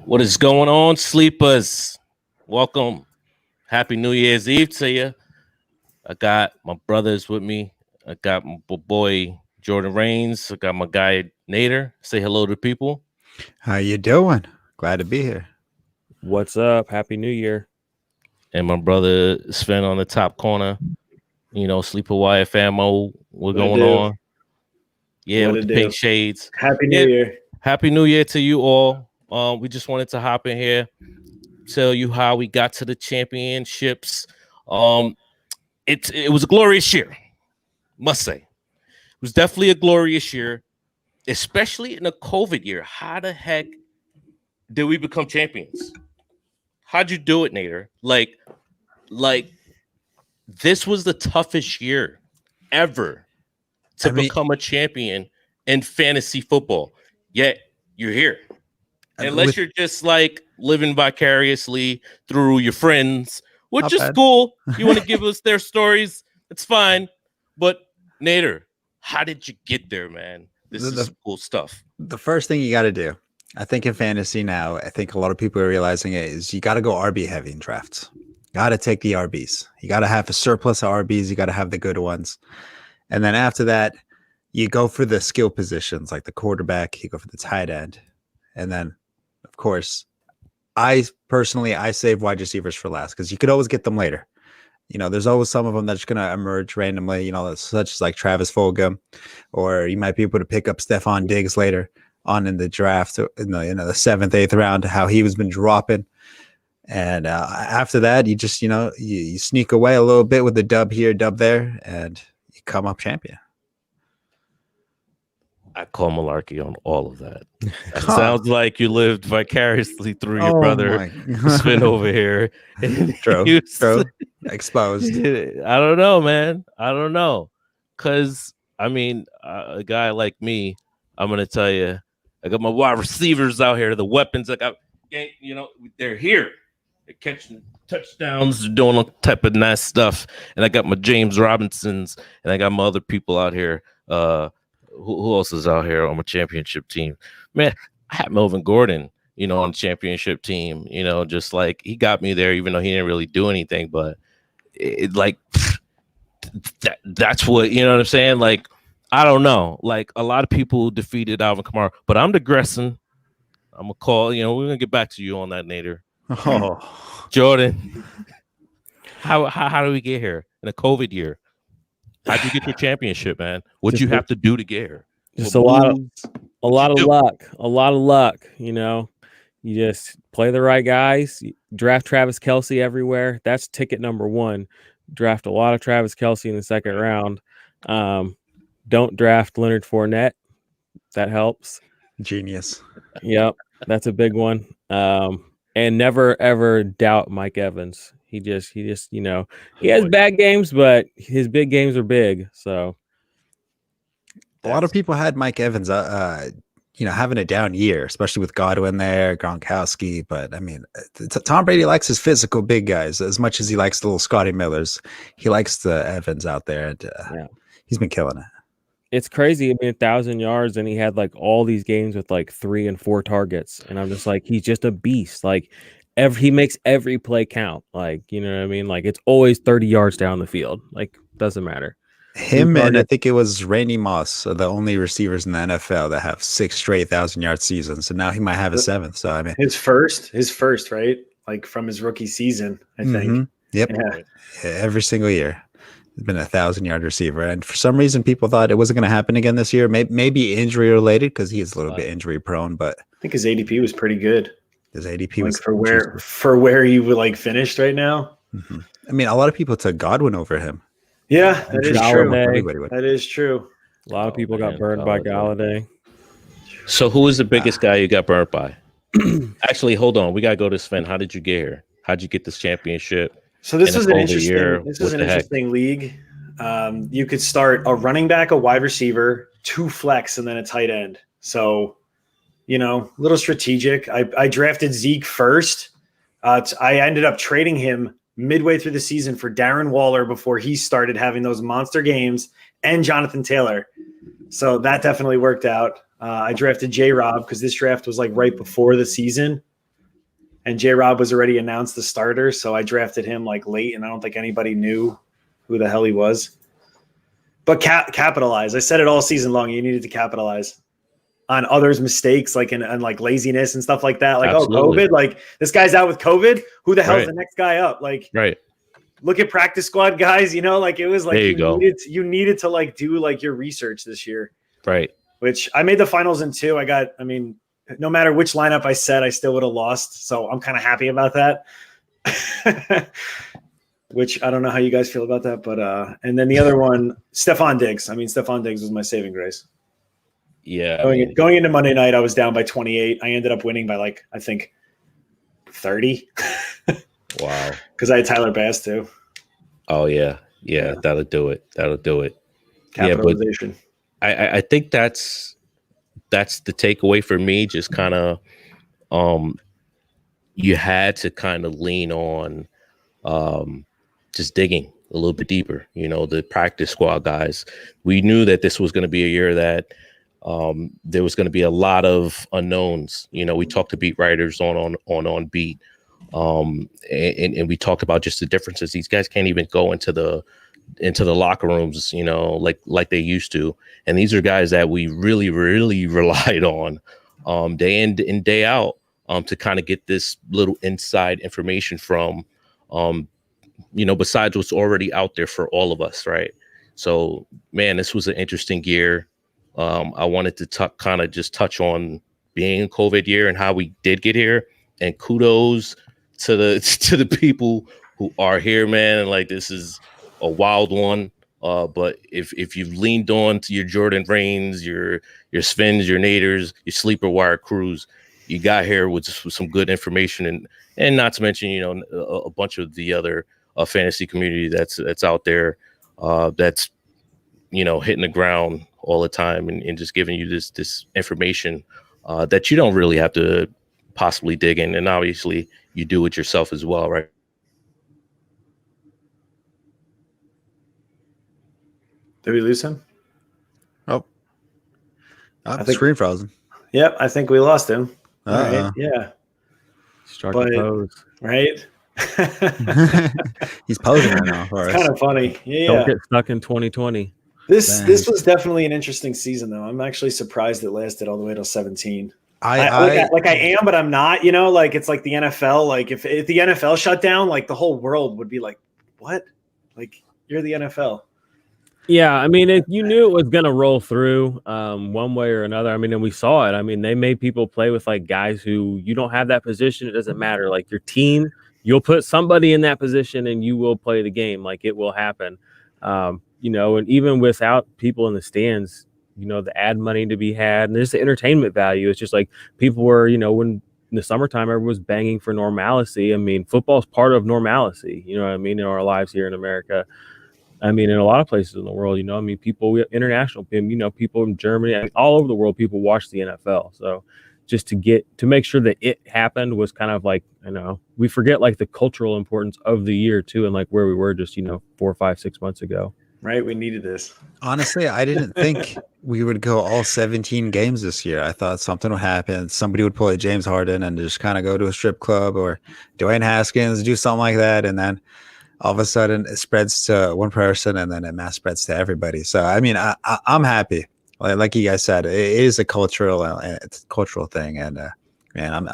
What is going on, sleepers? Welcome. Happy New Year's Eve to you. I got my brothers with me. I got my boy Jordan Rains. I got my guy Nader. Say hello to people. How you doing? Glad to be here. What's up? Happy New Year. And my brother Sven on the top corner. You know, Sleeperwire famo. What's going on? Yeah, with the pink shades. Happy New Year. Happy New Year to you all. We just wanted to hop in here, tell you how we got to the championships. It was a glorious year, must say. It was definitely a glorious year, especially in a COVID year. How the heck did we become champions? How'd you do it, Nader? Like this was the toughest year ever to become a champion in fantasy football. Yet you're here. Unless you're just like living vicariously through your friends, which is cool. You want to give us their stories, it's fine. But Nader, how did you get there, man? This is some cool stuff. The first thing you got to do, I think in fantasy now, I think a lot of people are realizing it, is you got to go RB heavy in drafts. Got to take the RBs. You got to have a surplus of RBs. You got to have the good ones. And then after that, you go for the skill positions like the quarterback, you go for the tight end. And then, of course, I save wide receivers for last because you could always get them later. You know, there's always some of them that's going to emerge randomly, you know, such as like Travis Fulgham, or you might be able to pick up Stephon Diggs later on in the draft, in the 7th, 8th round, how he was been dropping. And after that, you just, you sneak away a little bit with the dub here, dub there, and you come up champion. I call malarkey on all of that. It sounds like you lived vicariously through your brother Sven over here. True. Exposed. I don't know, man. I don't know. Because, I mean, a guy like me, I'm going to tell you, I got my wide receivers out here, the weapons. I got, they're here. They're catching touchdowns, they're doing all type of nice stuff. And I got my James Robinsons, and I got my other people out here. Who else is out here on my championship team? Man, I had Melvin Gordon, on the championship team, just like he got me there, even though he didn't really do anything. But that's what, you know what I'm saying? Like, I don't know. Like, a lot of people defeated Alvin Kamara, but I'm digressing. I'm going to call, we're going to get back to you on that, Nader. Oh, Jordan, how do we get here in a COVID year? How'd you get your championship, man? What'd you have to do to get here? Just a lot of luck. You just play the right guys. Draft Travis Kelce everywhere. That's ticket number one. Draft a lot of Travis Kelce in the second round. Don't draft Leonard Fournette. That helps. Genius. Yep, that's a big one. And never ever doubt Mike Evans. He just, he has bad games, but his big games are big. So a lot of people had Mike Evans, having a down year, especially with Godwin there, Gronkowski. But I mean, Tom Brady likes his physical big guys as much as he likes the little Scotty Millers. He likes the Evans out there, and he's been killing it. It's crazy. I mean, 1,000 yards, and he had like all these games with like 3 and 4 targets, and I'm just like, he's just a beast. Like, he makes every play count. Like, you know what I mean? Like, it's always 30 yards down the field. Like, doesn't matter. Him and I think it was Randy Moss are the only receivers in the NFL that have 6 straight 1,000-yard seasons. So now he might have a 7th. So I mean, his first, right? Like from his rookie season, I think. Yep. Yeah, every single year. He's been a 1,000-yard receiver, and for some reason, people thought it wasn't going to happen again this year. Maybe injury related because he is a little bit injury prone. But I think his ADP was pretty good. His ADP was for where he would finished right now. Mm-hmm. I mean, a lot of people took Godwin over him. Yeah, that is true. That is true. A lot of people got burned by Galladay. So who is the biggest guy you got burnt by? Actually, hold on. We got to go to Sven. How did you get here? How'd you get this championship? So this was an interesting league. You could start a running back, a wide receiver, 2 flex, and then a tight end. So, little strategic. I drafted Zeke first. I ended up trading him midway through the season for Darren Waller before he started having those monster games, and Jonathan Taylor. So that definitely worked out. I drafted J-Rob because this draft was like right before the season. And J-Rob was already announced the starter. So I drafted him like late, and I don't think anybody knew who the hell he was. But capitalize. I said it all season long. You needed to capitalize on others' mistakes, like and like laziness and stuff like that. Like, Absolutely. oh, COVID, like this guy's out with COVID. Who the hell's the next guy up? Like, look at practice squad guys, you know, like it was like you needed to like do like your research this year. Right. Which I made the finals in 2. No matter which lineup I said, I still would have lost. So I'm kind of happy about that. Which I don't know how you guys feel about that, but and then the other one, Stephon Diggs. Stephon Diggs was my saving grace. Yeah. Going into Monday night, I was down by 28. I ended up winning by like, I think 30. Wow. Because I had Tyler Bass too. Oh yeah. That'll do it. Capitalization. Yeah, but I think that's the takeaway for me. Just kind of, you had to kind of lean on, just digging a little bit deeper. You know, the practice squad guys. We knew that this was going to be a year that there was going to be a lot of unknowns. You know, we talked to beat writers on beat, and we talked about just the differences. These guys can't even go into the locker rooms, you know, like they used to. And these are guys that we really, really relied on day in and day out to kind of get this little inside information from, you know, besides what's already out there for all of us. Right. So, man, this was an interesting year. I wanted to kind of just touch on being a COVID year and how we did get here, and kudos to the people who are here, man. And like, this is a wild one. But if you've leaned on to your Jordan Rains, your Svens, your Naders, your Sleeperwire crews, you got here with some good information, and not to mention, you know, a bunch of the other fantasy community that's out there, that's, you know, hitting the ground all the time and just giving you this information that you don't really have to possibly dig in. And obviously you do it yourself as well, right? Did we lose him? Oh, I think screen frozen. Yep, I think we lost him. All right, yeah. Struck a pose. Right? He's posing right now for us. It's kind of funny. Yeah. Don't get stuck in 2020. This was definitely an interesting season, though. I'm actually surprised it lasted all the way till 17. I am, but I'm not. You know, like it's like the NFL. Like if the NFL shut down, like the whole world would be like, "What? Like you're the NFL." Yeah, I mean, you knew it was going to roll through one way or another. I mean, and we saw it. I mean, they made people play with like guys who you don't have that position. It doesn't matter. Like your team, you'll put somebody in that position and you will play the game. Like it will happen. You know, and even without people in the stands, you know, the ad money to be had, and there's the entertainment value. It's just like people were, you know, when in the summertime, everyone was banging for normalcy. I mean, football's part of normalcy, you know what I mean, in our lives here in America. I mean, in a lot of places in the world, you know, I mean, we have international, you know, people in Germany, I mean, all over the world, people watch the NFL. So just to make sure that it happened was kind of like, you know, we forget like the cultural importance of the year too, and like where we were just, you know, 4, 5, 6 months ago. Right. We needed this. Honestly, I didn't think we would go all 17 games this year. I thought something would happen. Somebody would pull a James Harden and just kind of go to a strip club, or Dwayne Haskins, do something like that. And then all of a sudden it spreads to one person, and then it mass spreads to everybody. So, I mean, I'm happy. Like you guys said, it is a cultural thing. And man,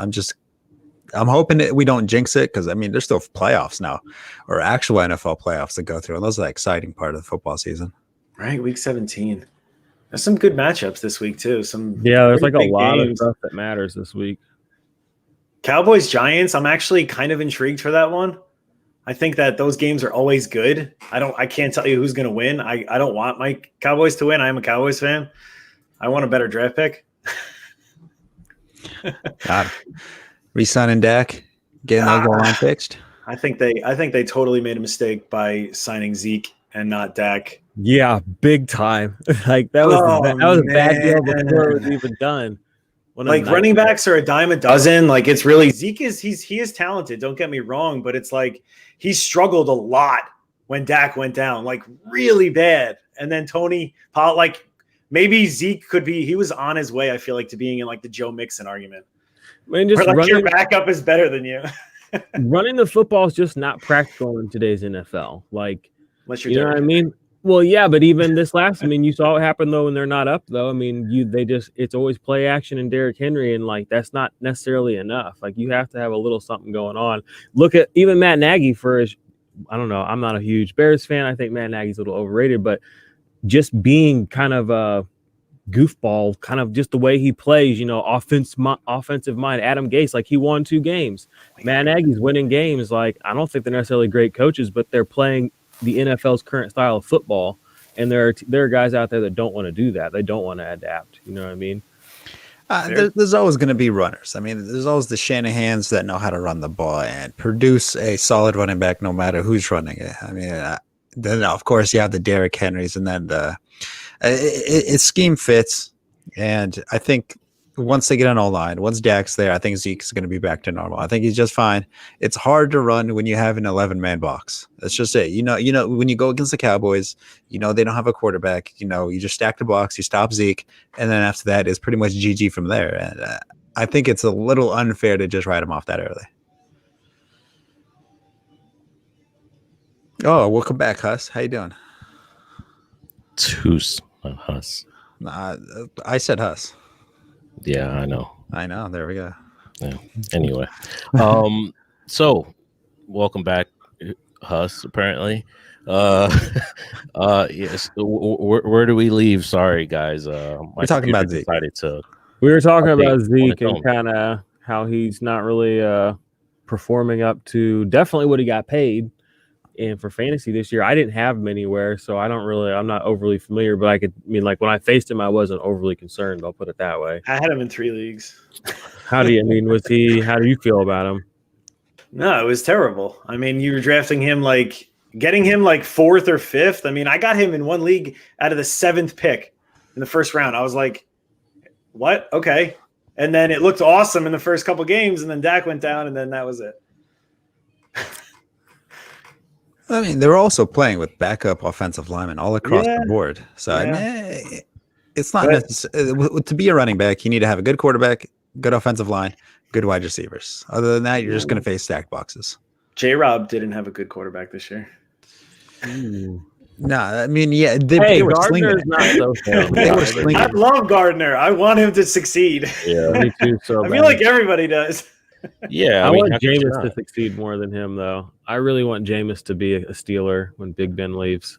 I'm hoping that we don't jinx it, because I mean, there's still playoffs now, or actual NFL playoffs to go through, and those are the exciting part of the football season. Right, week 17. There's some good matchups this week too. There's like a lot of stuff that matters this week. Cowboys Giants. I'm actually kind of intrigued for that one. I think that those games are always good. I can't tell you who's going to win. I don't want my Cowboys to win. I'm a Cowboys fan. I want a better draft pick. God. Re-signing Dak, getting that goal line fixed. I think they totally made a mistake by signing Zeke and not Dak. Yeah, big time. Like that was a bad deal before it was even done. Like running backs are a dime a dozen. Like it's really Zeke he is talented. Don't get me wrong, but it's like he struggled a lot when Dak went down, like really bad. And then Tony Pollard, like maybe Zeke could be. He was on his way. I feel like to being in like the Joe Mixon argument. I mean, just where, like, your backup is better than you. Running the football is just not practical in today's NFL. Like, unless you're you know what I mean? Well, yeah, but even this last, I mean, you saw what happened though when they're not up though. I mean, it's always play action and Derrick Henry, and like that's not necessarily enough. Like you have to have a little something going on. Look at even Matt Nagy for his. I don't know. I'm not a huge Bears fan. I think Matt Nagy's a little overrated, but just being kind of a goofball, kind of just the way he plays, you know, offensive mind. Adam Gase, like he won 2 games. Matt Nagy's winning games. Like I don't think they're necessarily great coaches, but they're playing the NFL's current style of football, and there are guys out there that don't want to do that. They don't want to adapt. You know what I mean? There's always going to be runners. I mean, there's always the Shanahans that know how to run the ball and produce a solid running back no matter who's running it. I mean, then of course you have the Derrick Henrys, and then it scheme fits. And I think once they get on O-line, once Dak's there, I think Zeke's going to be back to normal. I think he's just fine. It's hard to run when you have an 11-man box. That's just it. You know, when you go against the Cowboys, you know, they don't have a quarterback. You know, you just stack the box, you stop Zeke, and then after that, it's pretty much GG from there. And I think it's a little unfair to just write him off that early. Oh, welcome back, Huss. How you doing? Who's Huss? I said Huss. Yeah, I know. There we go. Yeah. Anyway, so welcome back, Huss. Apparently, yes. Where do we leave? Sorry, guys. We're talking about Zeke. We were talking about Zeke and kind of how he's not really performing up to definitely what he got paid. And for fantasy this year, I didn't have him anywhere, so I'm not overly familiar, but like when I faced him, I wasn't overly concerned. I'll put it that way. I had him in 3 leagues. How do you feel about him? No, it was terrible. I mean, you were drafting him getting him 4th or 5th. I mean, I got him in 1 league out of the 7th pick in the first round. I was like, what? Okay. And then it looked awesome in the first couple games, and then Dak went down, and then that was it. I mean, they were also playing with backup offensive linemen all across the board. So, I mean, it's not necessary. To be a running back, you need to have a good quarterback, good offensive line, good wide receivers. Other than that, you're just going to face stacked boxes. J-Rob didn't have a good quarterback this year. No, I mean, yeah, they were slinging it. Not so They were slinging I it. love Gardner. I want him to succeed. Yeah, Me too. So I feel like everybody does. yeah. I mean, want how could you Jameis not? to succeed more than him, though. I really want Jameis to be a Steeler when Big Ben leaves.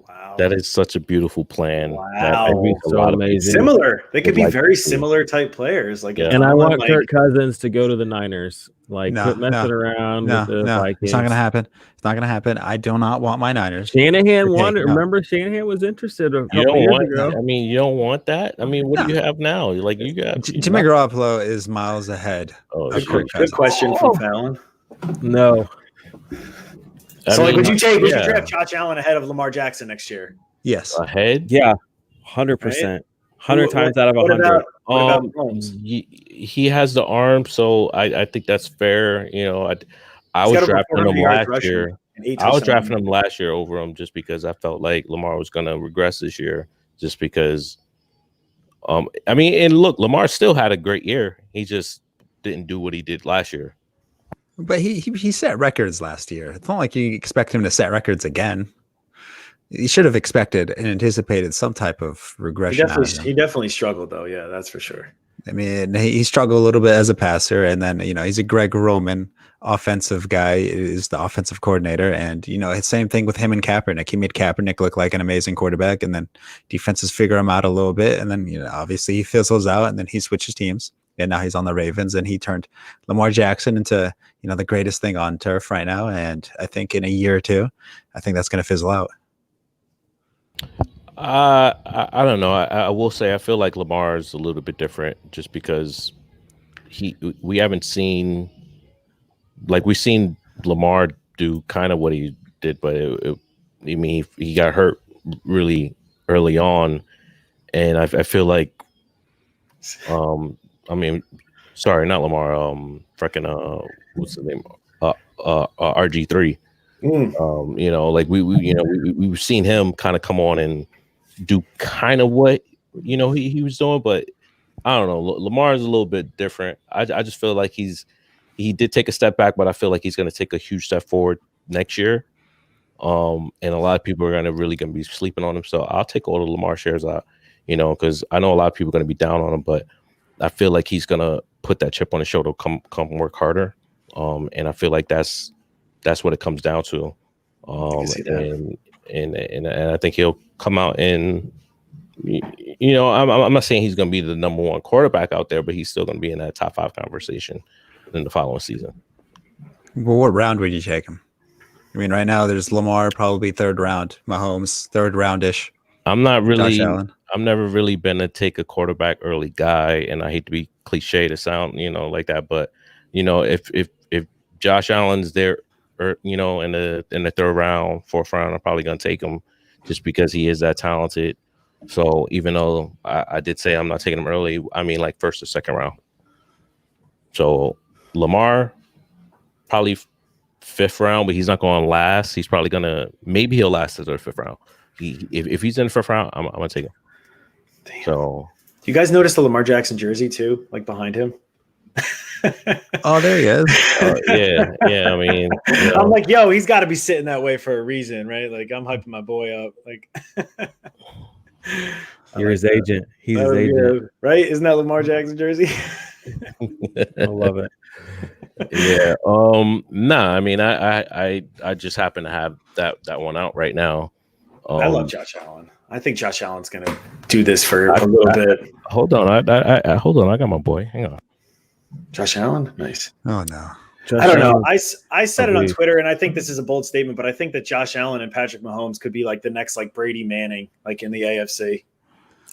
Wow. That is such a beautiful plan. Wow. That'd be So amazing. Similar. They could be Like very to see. similar type players. Yeah. And I want Kirk Cousins to go to the Niners. Like, No, quit messing around with the Vikings. It's not going to happen. It's not going to happen. I do not want my Niners. Shanahan won it. no. Remember, Shanahan was interested a You couple don't years want ago. that. I mean, you don't want that. I mean, what do No. you have now? Like you got Jimmy Garoppolo is miles ahead. Oh, of shit. Kirk Good Cousins. question from Fallon. No. Would you yeah. draft Josh Allen ahead of Lamar Jackson next year? Yes. ahead? Yeah, 100%. 100 times out of 100. What about Mahomes? He has the arm, so I think that's fair. You know, I He's was got over drafting him 400 yards last rushing year. and 8 I was touchdowns. drafting him last year over him just because I felt like Lamar was going to regress this year. Just because, I mean, and look, Lamar still had a great year. He just didn't do what he did last year. But he set records last year. It's not like you expect him to set records again. You should have expected and anticipated some type of regression. He definitely struggled, though. Yeah, that's for sure. I mean, he struggled a little bit as a passer, and then he's a Greg Roman offensive guy, is the offensive coordinator, and same thing with him and Kaepernick. He made Kaepernick look like an amazing quarterback, and then defenses figure him out a little bit, and then obviously he fizzles out, and then he switches teams, and now he's on the Ravens, and he turned Lamar Jackson into the greatest thing on turf right now, and I think in a year or two, I think that's going to fizzle out. I don't know. I will say I feel like Lamar is a little bit different just because we haven't seen we've seen Lamar do kind of what he did, but he got hurt really early on, and I feel like sorry, not Lamar, freaking what's the name, RG3. We've seen him kind of come on and do kind of what you know, he was doing, but I don't know. Lamar is a little bit different. I just feel like he did take a step back, but I feel like he's going to take a huge step forward next year. And a lot of people are going to be sleeping on him. So I'll take all the Lamar shares out, you know, because I know a lot of people are going to be down on him, but I feel like he's going to put that chip on his shoulder, come work harder. And I feel like that's what it comes down to. And I think he'll come out and, you know, I'm not saying he's going to be the number one quarterback out there, but he's still going to be in that top 5 conversation in the following season. Well, what round would you take him? I mean, right now there's Lamar, probably 3rd round, Mahomes, 3rd round-ish. I've never really been a take a quarterback early guy, and I hate to be cliche to sound, you know, like that, but you know, if Josh Allen's there, or you know, in the 3rd round, 4th round, I'm probably gonna take him just because he is that talented. So even though I did say I'm not taking him early, I mean like 1st or 2nd round. So Lamar, probably 5th round, but he's not going to last. He's probably maybe he'll last to the 5th round. If he's in the 5th round, I'm gonna take him. Damn. So, do you guys notice the Lamar Jackson jersey too, like behind him? Oh, there he is. Yeah. I mean, you know. I'm like, yo, he's got to be sitting that way for a reason, right? Like, I'm hyping my boy up. Like, you're his agent. He's his agent, right? Isn't that Lamar Jackson jersey? I love it. Yeah. Nah. I mean, I just happen to have that one out right now. I love Josh Allen. I think Josh Allen's gonna do this for a little bit. Hold on. I hold on. I got my boy. Hang on. Josh Allen, nice. Oh no. I don't know. I said it on Twitter, and I think this is a bold statement, but I think that Josh Allen and Patrick Mahomes could be like the next like Brady Manning, like in the AFC.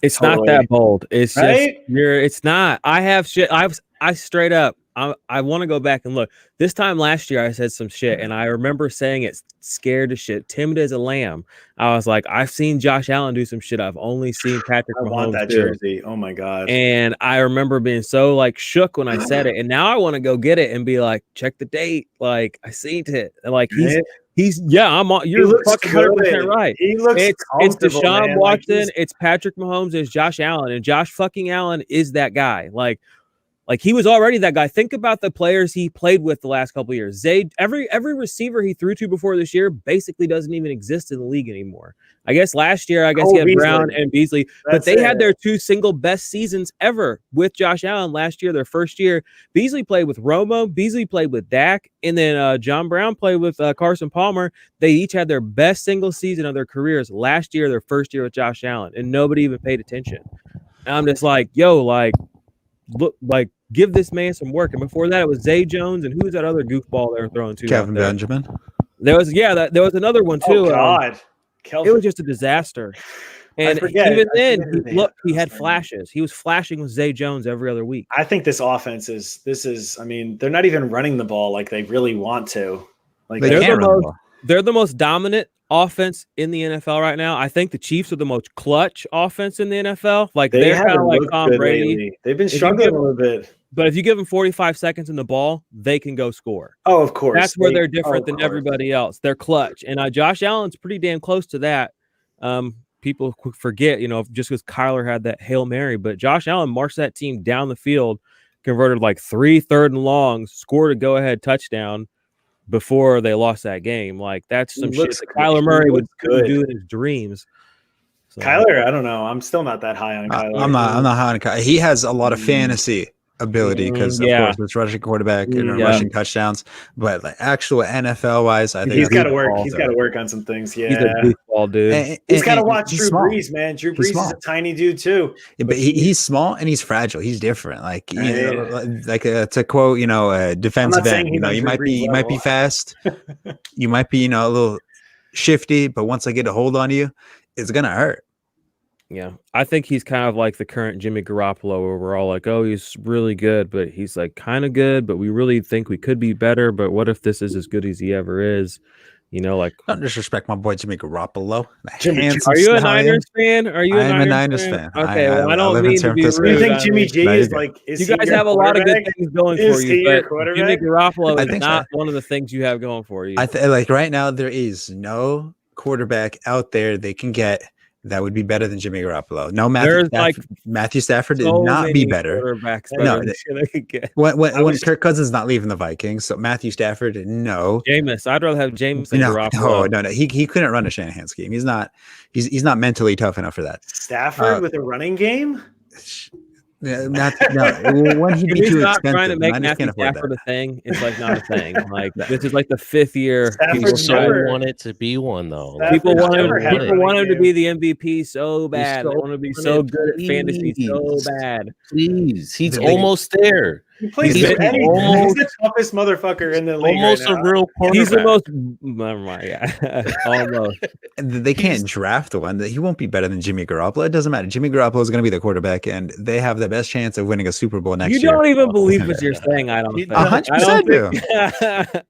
It's not that bold. It's right? just it's not. I have shit. I straight up. I want to go back and look. This time last year, I said some shit, and I remember saying it scared as shit, timid as a lamb. I was like, I've seen Josh Allen do some shit. I've only seen Patrick Mahomes. I want that jersey. Oh my god! And I remember being so like shook when I said it, and now I want to go get it and be like, check the date. Like I seen it. Like he's I'm on. You're fucking 100% right. He looks. It's Deshaun Watson. It's Patrick Mahomes. It's Josh Allen, and Josh fucking Allen is that guy. Like he was already that guy. Think about the players he played with the last couple of years. Every receiver he threw to before this year basically doesn't even exist in the league anymore. I guess last year, he had Brown and Beasley, but they had their 2 single best seasons ever with Josh Allen last year, their first year. Beasley played with Romo, Beasley played with Dak, and then John Brown played with Carson Palmer. They each had their best single season of their careers last year, their first year with Josh Allen, and nobody even paid attention. And I'm just like, look, like give this man some work. And before that, it was Zay Jones, and who was that other goofball they were throwing to? Kevin Benjamin. There was there was another one too. Oh God, it was just a disaster. And even then, he had flashes. He was flashing with Zay Jones every other week. I think this offense is. I mean, they're not even running the ball like they really want to. Like they're the most dominant offense in the NFL right now. I think the Chiefs are the most clutch offense in the NFL. Like they're kind of like Tom Brady. Lately. They've been struggling a little bit. But if you give them 45 seconds in the ball, they can go score. Oh, of course. That's where they're different than everybody else. They're clutch. And Josh Allen's pretty damn close to that. People forget, just because Kyler had that Hail Mary. But Josh Allen marched that team down the field, converted like 3 3rd and longs, scored a go-ahead touchdown before they lost that game. Like, that's some shit that Kyler Murray would do in his dreams. So, Kyler, I don't know. I'm still not that high on Kyler. I'm not high on Kyler. He has a lot of fantasy ability because of course it's rushing quarterback and rushing touchdowns, but like actual NFL wise, I think he's got to work. He's got to work on some things. Yeah, he's a goofball dude. He's got to watch Drew Brees, man. Drew Brees is a tiny dude too, but he's small and he's fragile. He's different. Like to quote, defensive end. You might be fast, you might be a little shifty, but once I get a hold on you, it's gonna hurt. Yeah, I think he's kind of like the current Jimmy Garoppolo, where we're all like, oh, he's really good, but he's like kind of good, but we really think we could be better. But what if this is as good as he ever is? Like, don't disrespect my boy Jimmy Garoppolo. Are you a Niners fan? I'm a Niners fan. Okay, I don't mean to be rude. You think Jimmy G is like? You guys have a lot of good things going for you, but Jimmy Garoppolo is not one of the things you have going for you. Like right now, there is no quarterback out there they can get That would be better than Jimmy Garoppolo. No, Matthew Stafford did so not many be better. quarterbacks No, better than they could get. When Kirk Cousins not leaving the Vikings, so Matthew Stafford, no. Jameis, I'd rather have Jameis than Garoppolo. No. He couldn't run a Shanahan scheme. He's not mentally tough enough for that. Stafford with a running game? When he'd be too expensive. Trying to make Matthew Stafford a thing. It's like not a thing. Like this is like the 5th year. People so want it to be one though. People want him to be the MVP so bad. They want to be so good at fantasy so bad. Please, he's almost there. He plays he's the toughest motherfucker in the league. Almost right a real quarterback. He's the most. Never mind. Yeah, almost. They can't draft one. He won't be better than Jimmy Garoppolo. It doesn't matter. Jimmy Garoppolo is going to be the quarterback, and they have the best chance of winning a Super Bowl next year. You don't even believe what you're saying. I don't think. 100% do.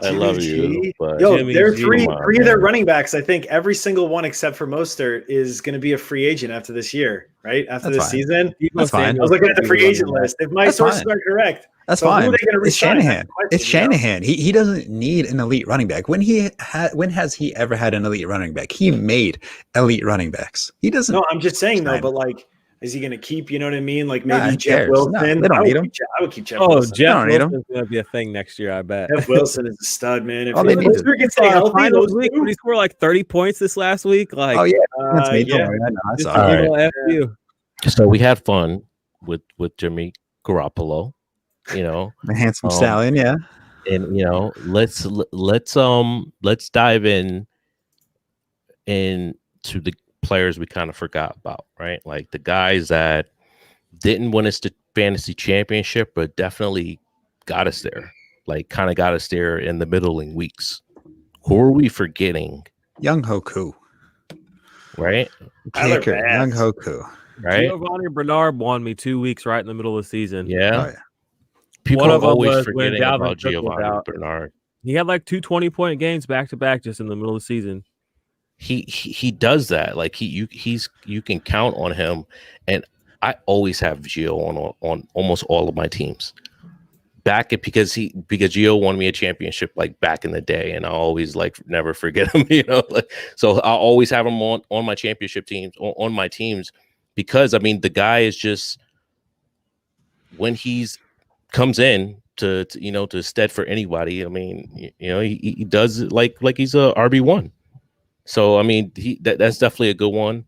I love you. But they're three of their running backs. I think every single one except for Mostert is going to be a free agent after this year, right? After this season. That's fine. I was looking at the free agent list. If my sources are correct, that's fine. It's Shanahan. It's Shanahan. He doesn't need an elite running back. When has he ever had an elite running back? He made elite running backs. He doesn't. No, I'm just saying though. But like, is he going to keep? You know what I mean? Like maybe Jeff Wilson. No, they don't need him. I would keep Jeff Wilson. Jeff Wilson's going to be a thing next year. I bet. Jeff Wilson is a stud, man. If they can stay healthy, he scored like 30 points this last week. Like, that's me. That's all right. So we had fun with Jimmy Garoppolo. You know, the handsome stallion, yeah. And you know, let's dive into the players we kind of forgot about, right? Like the guys that didn't win us the fantasy championship, but definitely got us there. Like kind of got us there in the middling weeks. Who are we forgetting? Young Hoku, right? Young Hoku, right? Giovanni Bernard won me 2 weeks right in the middle of the season. Yeah. People are always forgetting about Giovanni Bernard. He had like 2 20-point games back to back just in the middle of the season. He does that. Like you can count on him, and I always have Gio on almost all of my teams. Because Gio won me a championship like back in the day, and I always like never forget him. You know, like, so I always have him on my championship teams on my teams because I mean the guy is just when he's comes in to stead for anybody. I mean, you know, he does it like he's a RB1. So I mean, that's definitely a good one.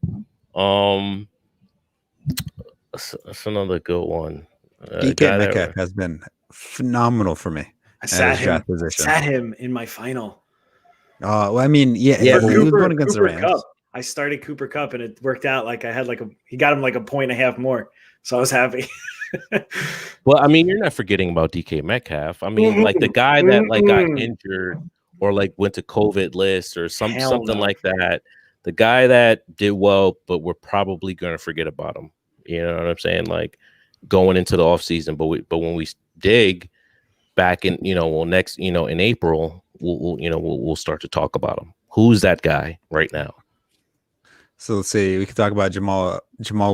That's another good one. DK Metcalf has been phenomenal for me. I sat him in my final. Well, I mean, yeah. He was going against the Rams. Cup. I started Cooper Kupp, and it worked out. Like I had he got him like a point and a half more, so I was happy. Well, I mean, you're not forgetting about DK Metcalf. I mean, like the guy that like got injured or like went to COVID list or something like that. The guy that did well, but we're probably going to forget about him. You know what I'm saying? Like going into the off season, but when we dig back in, next, in April, we'll start to talk about him. Who's that guy right now? So let's see. We can talk about Jamal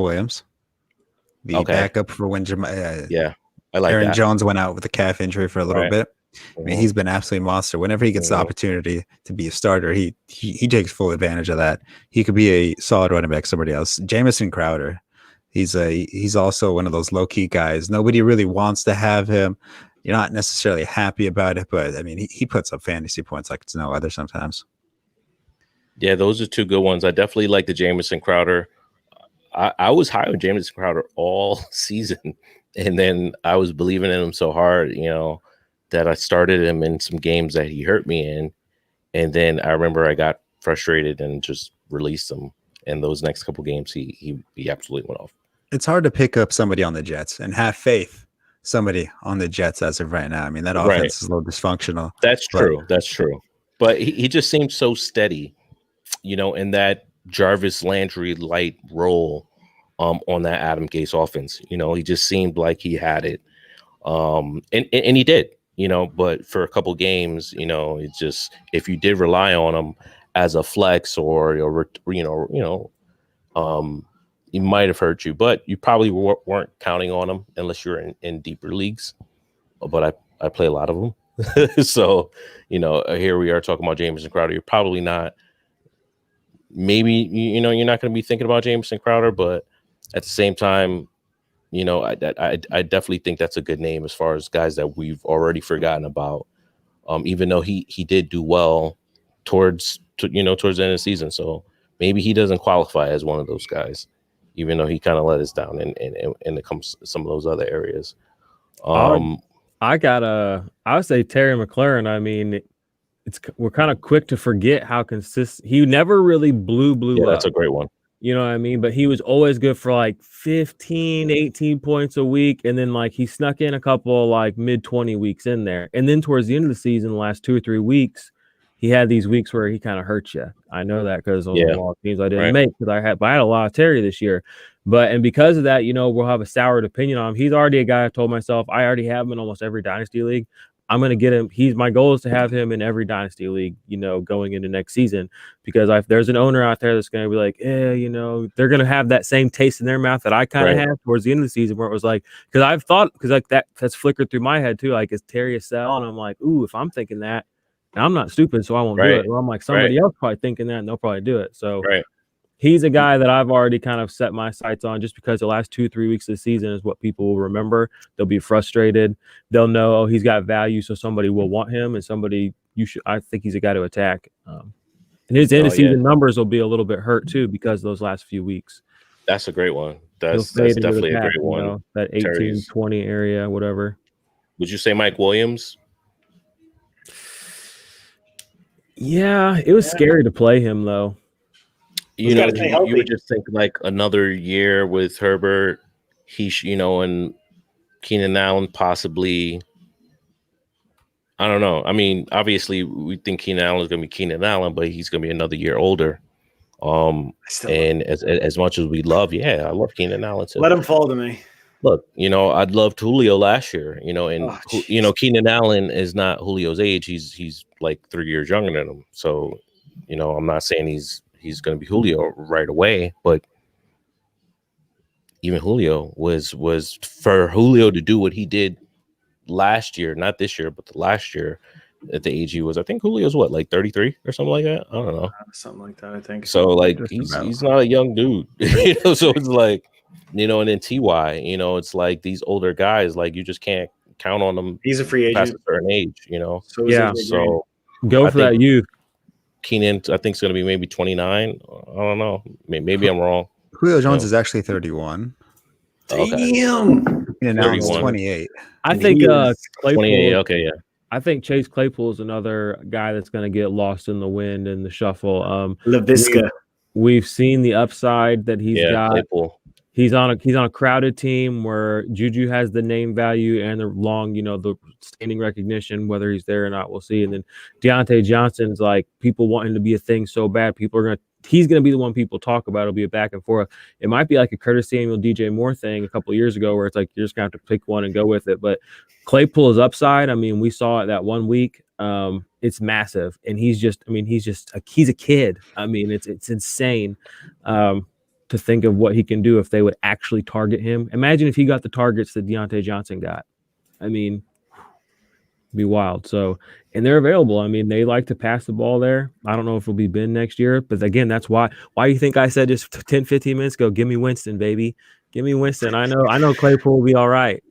Williams. The backup for when I like Aaron that. Jones went out with a calf injury for a little bit. I mean, he's been absolutely monster. Whenever he gets the opportunity to be a starter, he takes full advantage of that. He could be a solid running back, somebody else. Jamison Crowder, he's also one of those low key guys. Nobody really wants to have him. You're not necessarily happy about it, but I mean, he puts up fantasy points like it's no other sometimes. Yeah, those are two good ones. I definitely like the Jamison Crowder. I was high on Jamison Crowder all season, and then I was believing in him so hard, that I started him in some games that he hurt me in, and then I remember I got frustrated and just released him. And those next couple games, he absolutely went off. It's hard to pick up somebody on the Jets and have faith somebody on the Jets as of right now. I mean, that offense is a little dysfunctional. That's true. That's true. But he just seems so steady, in that Jarvis Landry light role on that Adam Gase offense. He just seemed like he had it. And he did, but for a couple games, it's just, if you did rely on him as a flex or he might have hurt you, but you probably weren't counting on him unless you're in deeper leagues. But I play a lot of them. So, here we are talking about Jamison Crowder. You're probably not maybe you know you're not going to be thinking about Jamison Crowder, but at the same time, you know, I definitely think that's a good name as far as guys that we've already forgotten about. Even though he did do well towards the end of the season, so maybe he doesn't qualify as one of those guys, even though he kind of let us down in it comes some of those other areas. I would say Terry McLaurin. I mean, we're kind of quick to forget how consistent he never really blew Yeah, up. that's a great one. You know what I mean? But he was always good for like 15, 18 points a week. And then like he snuck in a couple like mid 20 weeks in there. And then towards the end of the season, the last 2 or 3 weeks, he had these weeks where he kind of hurt you. I know that because those a lot of teams I didn't make because I had a lot of Terry this year. And because of that, you know, we'll have a soured opinion on him. He's already a guy I told myself I already have him in almost every dynasty league. I'm going to get him. My goal is to have him in every dynasty league, you know, going into next season, because if there's an owner out there that's going to be like, you know, they're going to have that same taste in their mouth that I kind of had towards the end of the season, where it was like, because like that's flickered through my head too. Like, is Terry a sell? And I'm like, ooh, if I'm thinking that, and I'm not stupid, so I won't do it. Well, I'm like, somebody else probably thinking that, and they'll probably do it. So he's a guy that I've already kind of set my sights on, just because the last 2-3 weeks of the season is what people will remember. They'll be frustrated. They'll know, oh, he's got value, so somebody will want him, and I think he's a guy to attack. And his end of season numbers will be a little bit hurt too because of those last few weeks. That's a great one. That's definitely a great one. Know, that 18, 20 area, whatever. Would you say Mike Williams? Yeah, it was scary to play him though. You know, you would just think like another year with Herbert, and Keenan Allen possibly. I don't know. I mean, obviously, we think Keenan Allen is going to be Keenan Allen, but he's going to be another year older. And as much as we love, I love Keenan Allen too. Let him fall to me. Look, you know, I'd loved Julio last year, you know, and Keenan Allen is not Julio's age. He's like 3 years younger than him. So, you know, I'm not saying he's going to be Julio right away, but even Julio was for Julio to do what he did last year, not this year, but the last year at the age he was. I think Julio's like 33 or something like that. I don't know, something like that. I think so. Like he's not a young dude, you know. So it's like, you know, and then Ty, you know, it's like these older guys, like you just can't count on them. He's a free agent past a certain age, you know. So so go for that youth. Keenan, I think, is going to be maybe 29. I don't know. Maybe I'm wrong. Julio Jones is actually 31. Damn. And now he's 28. I think Claypool, 28. Okay, yeah. I think Chase Claypool is another guy that's going to get lost in the wind and the shuffle. LaVisca. We've seen the upside that he's got. Claypool. He's on a crowded team where Juju has the name value and the long, you know, the standing recognition. Whether he's there or not, we'll see. And then Deontay Johnson's like, people want him to be a thing so bad. He's gonna be the one people talk about. It'll be a back and forth. It might be like a Curtis Samuel, DJ Moore thing a couple of years ago, where it's like you're just gonna have to pick one and go with it. But Claypool's upside, I mean, we saw it that 1 week. It's massive, and he's a kid. I mean, it's insane. To think of what he can do if they would actually target him. Imagine if he got the targets that Deontay Johnson got. I mean, it'd be wild. So, and they're available. I mean, they like to pass the ball there. I don't know if it'll be Ben next year, but again, that's why you think I said just 10, 15 minutes ago, give me Winston, baby. Give me Winston. I know Claypool will be all right.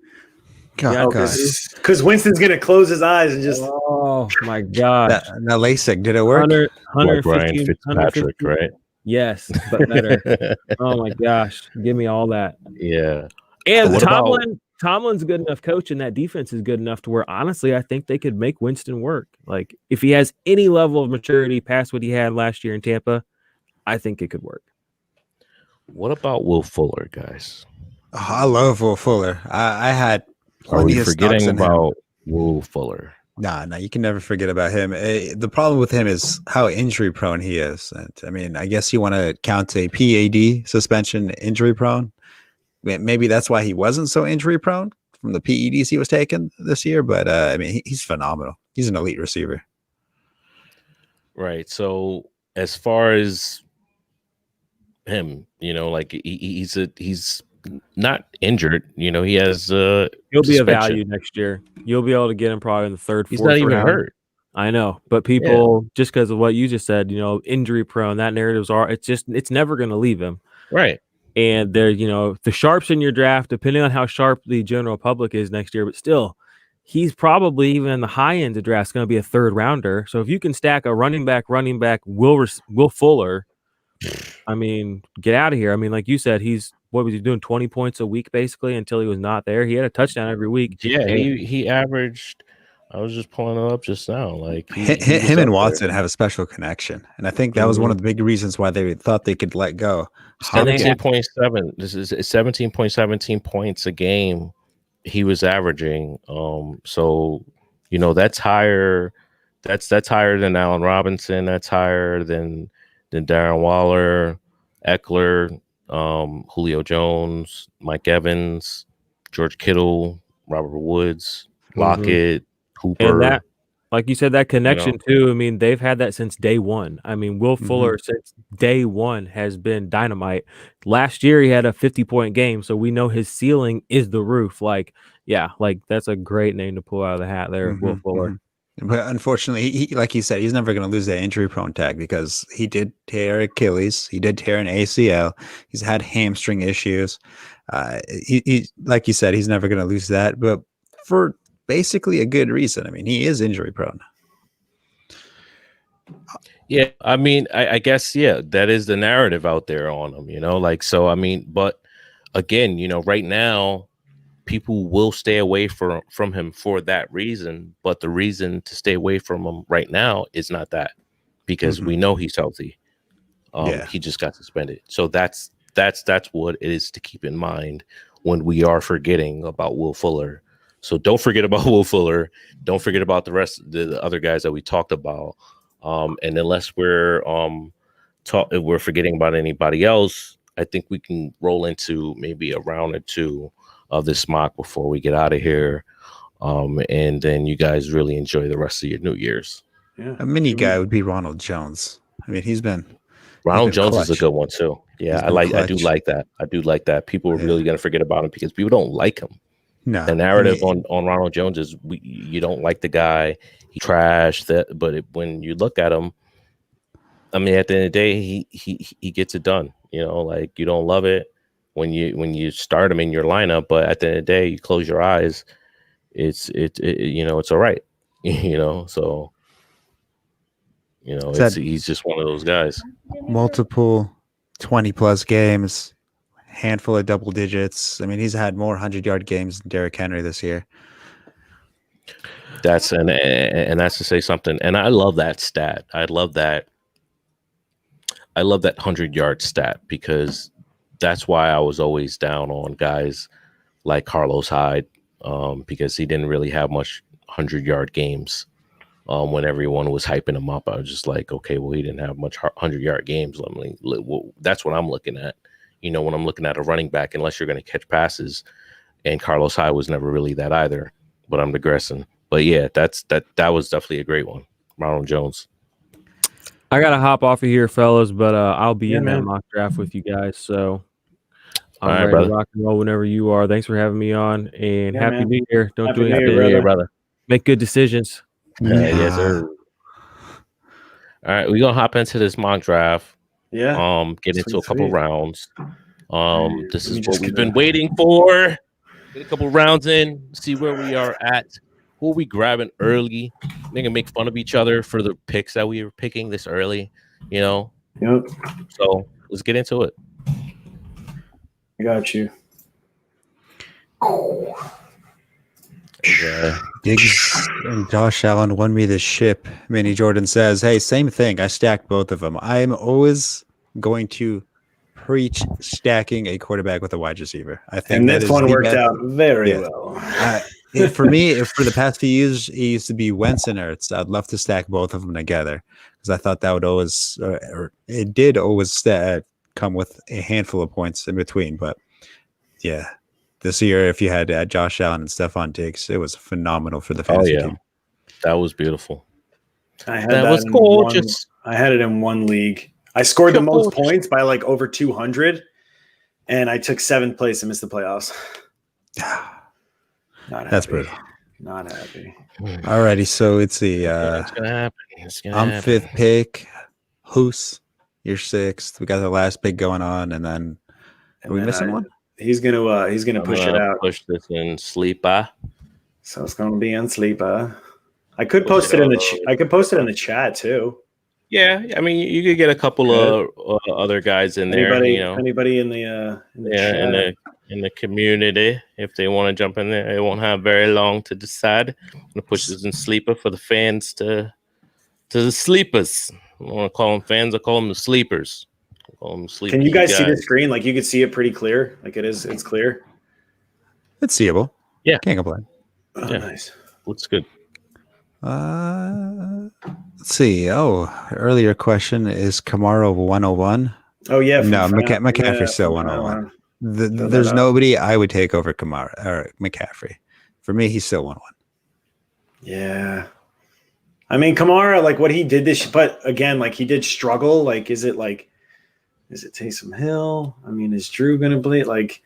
Because Winston's going to close his eyes and just. Oh, my God. That LASIK, did it work? 150, Fitzpatrick, right? Yes, but better. Oh my gosh, give me all that. Yeah. And Tomlin's a good enough coach, and that defense is good enough to where honestly, I think they could make Winston work. Like if he has any level of maturity past what he had last year in Tampa, I think it could work. What about Will Fuller, guys? Oh, I love Will Fuller. I had plenty of forgetting about Will Fuller. Nah, you can never forget about him. The problem with him is how injury prone he is. And I mean, I guess you want to count a PAD suspension injury prone. Maybe that's why he wasn't so injury prone from the PEDs he was taking this year. But I mean, he's phenomenal. He's an elite receiver. Right. So as far as him, you know, like he's not injured, you know, he has he'll be a value next year. You'll be able to get him probably in the third, he's fourth not even round. hurt. I know, but people just because of what you just said, injury prone. That narratives are. It's never going to leave him. Right. And there, the sharps in your draft, depending on how sharp the general public is next year, but still, he's probably even in the high end of drafts going to be a third rounder. So if you can stack a running back, Will Fuller, I mean, get out of here. I mean, like you said, what was he doing? 20 points a week basically until he was not there. He had a touchdown every week. Yeah, he averaged. I was just pulling it up just now. Like him and Watson have a special connection, and I think that was one of the big reasons why they thought they could let go. 17.7. This is 17.17 points a game. He was averaging. So that's higher. That's higher than Allen Robinson. That's higher than Darren Waller, Eckler, Julio Jones, Mike Evans, George Kittle, Robert Woods, Lockett, Hooper. And that, like you said, that connection too. I mean, they've had that since day one. I mean, Will Fuller since day one has been dynamite. Last year he had a 50-point game, so we know his ceiling is the roof. Like that's a great name to pull out of the hat there, Will Fuller. But unfortunately, he like he said, he's never going to lose that injury prone tag because he did tear Achilles, he did tear an ACL, he's had hamstring issues. He like you said, he's never going to lose that, but for basically a good reason. I mean, he is injury prone. Yeah, I mean, I guess that is the narrative out there on him. So I mean, but again, right now, people will stay away from him for that reason, but the reason to stay away from him right now is not that, because we know he's healthy. He just got suspended, so that's what it is to keep in mind when we are forgetting about Will Fuller. So don't forget about Will Fuller. Don't forget about the rest of the other guys that we talked about. And unless we're forgetting about anybody else, I think we can roll into maybe a round or two of this mock before we get out of here. And then you guys really enjoy the rest of your New Year's. Yeah. A mini guy would be Ronald Jones. I mean, Ronald Jones is a good one too. Yeah, I do like that. People are really going to forget about him because people don't like him. No, the narrative on Ronald Jones is you don't like the guy. He trashed that, but when you look at him, I mean, at the end of the day, he gets it done. You don't love it when you start him in your lineup, but at the end of the day, you close your eyes, it's all right. So he's just one of those guys. Multiple 20+ games. Handful of double digits. I mean, he's had more 100-yard games than Derrick Henry this year. That's and that's to say something. And I love that stat. I love that 100-yard stat, because that's why I was always down on guys like Carlos Hyde, because he didn't really have much 100-yard games. When everyone was hyping him up, I was just like, okay, well, he didn't have much 100-yard games. That's what I'm looking at. When I'm looking at a running back, unless you're going to catch passes, and Carlos Hyde was never really that either, but I'm digressing. But yeah, that was definitely a great one. Ronald Jones. I got to hop off of here, fellas, but I'll be in that mock draft with you guys. So I'm ready to rock and roll whenever you are. Thanks for having me on, and Happy New Year. Don't do anything, Happy New Year, brother. Make good decisions. Yes, sir. All right, we're going to hop into this mock draft. Yeah. Get into a couple rounds. This is what we've been waiting for. Get a couple rounds in, see where we are at. Who are we grabbing early? They can make fun of each other for the picks that we were picking this early, Yep. So let's get into it. I got you. Diggs and Josh Allen won me the ship. Manny Jordan says, hey, same thing. I stacked both of them. I'm always going to preach stacking a quarterback with a wide receiver. I think and this one worked out very well. For me, for the past few years, it used to be Wentz and Ertz. I'd love to stack both of them together because I thought that would always, it did always come with a handful of points in between. But yeah. This year, if you had Josh Allen and Stephon Diggs, it was phenomenal for the fantasy team. That was beautiful. That was gorgeous. I had it in one league. I scored the most points by like over 200, and I took 7th place and missed the playoffs. That's brutal. Not happy. Alrighty, so it's the It's gonna happen. It's gonna I'm happen. 5th pick. Hoos, you're 6th. We got the last pick going on, and then are we missing one? He's gonna push it out. Push this in Sleeper. So it's gonna be on Sleeper. I could post it in the I could post it in the chat too. Yeah, I mean, you could get a couple of other guys in there. Anybody in the chat. in the community, if they want to jump in there, they won't have very long to decide. I'm gonna push this in Sleeper for the fans to the sleepers. I don't want to call them fans. I call them the sleepers. Can you guys see the screen? Like you can see it pretty clear. Like it's clear. It's seeable. Yeah, can't complain. Oh, yeah. Nice. Looks good. Let's see. Oh, earlier question is Kamara 101. Oh yeah. No, McCaffrey's still 101. There's nobody I would take over Kamara or McCaffrey. For me, he's still 101. Yeah. I mean, Kamara, like what he did but again, like he did struggle. Like, is it Taysom Hill? I mean, is Drew going to play? Like,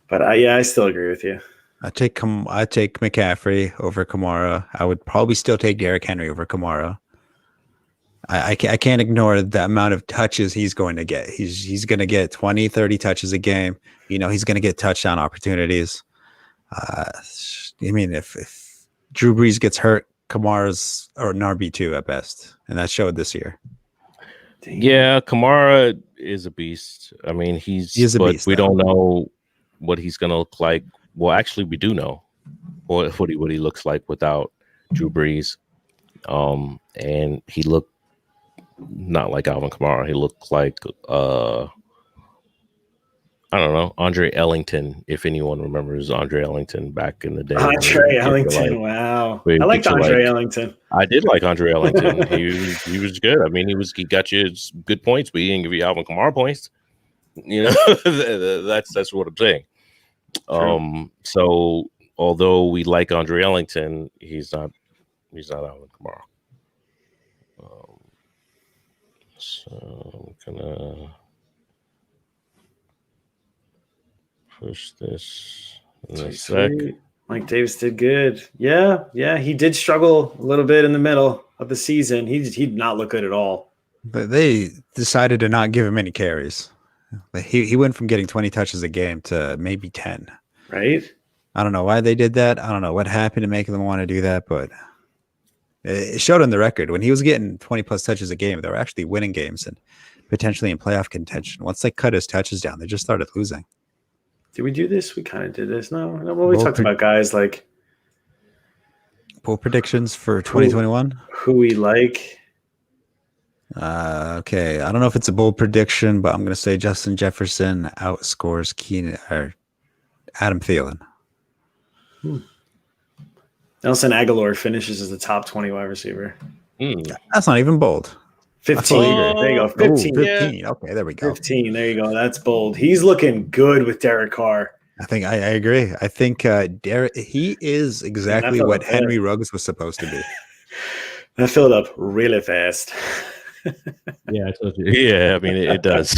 but I still agree with you. I take McCaffrey over Kamara. I would probably still take Derrick Henry over Kamara. I can't ignore the amount of touches he's going to get. He's going to get 20, 30 touches a game. He's going to get touchdown opportunities. I mean, if Drew Brees gets hurt, Kamara's or an RB2 at best, and that showed this year. Yeah, Kamara is a beast. I mean, he's a beast. We don't know what he's going to look like. Well, actually, we do know what he looks like without Drew Brees. And he looked not like Alvin Kamara. He looked like I don't know, Andre Ellington, if anyone remembers Andre Ellington back in the day. Andre Ellington, wow. I liked Andre Ellington. I did like Andre Ellington. he was good. I mean, he got you good points, but he didn't give you Alvin Kamara points. That's what I'm saying. So although we like Andre Ellington, he's not Alvin Kamara. So I'm gonna push this in a sec. Mike Davis did good. Yeah, he did struggle a little bit in the middle of the season. He did not look good at all. But they decided to not give him any carries. He went from getting 20 touches a game to maybe 10. Right? I don't know why they did that. I don't know what happened to make them want to do that, but it showed on the record. When he was getting 20 plus touches a game, they were actually winning games and potentially in playoff contention. Once they cut his touches down, they just started losing. Did we do this? We kind of did this. No, we talked about guys like poll predictions for 2021. Who we like. Okay, I don't know if it's a bold prediction, but I'm going to say Justin Jefferson outscores Adam Thielen. Nelson Aguilar finishes as the top 20 wide receiver. That's not even bold. 15. There you go. 15. 15. Yeah. Okay, there we go. 15. There you go. That's bold. He's looking good with Derek Carr. I agree. I think Derek, he is exactly what Henry Ruggs was supposed to be. That filled up really fast. Yeah, I told you. Yeah, I mean it does.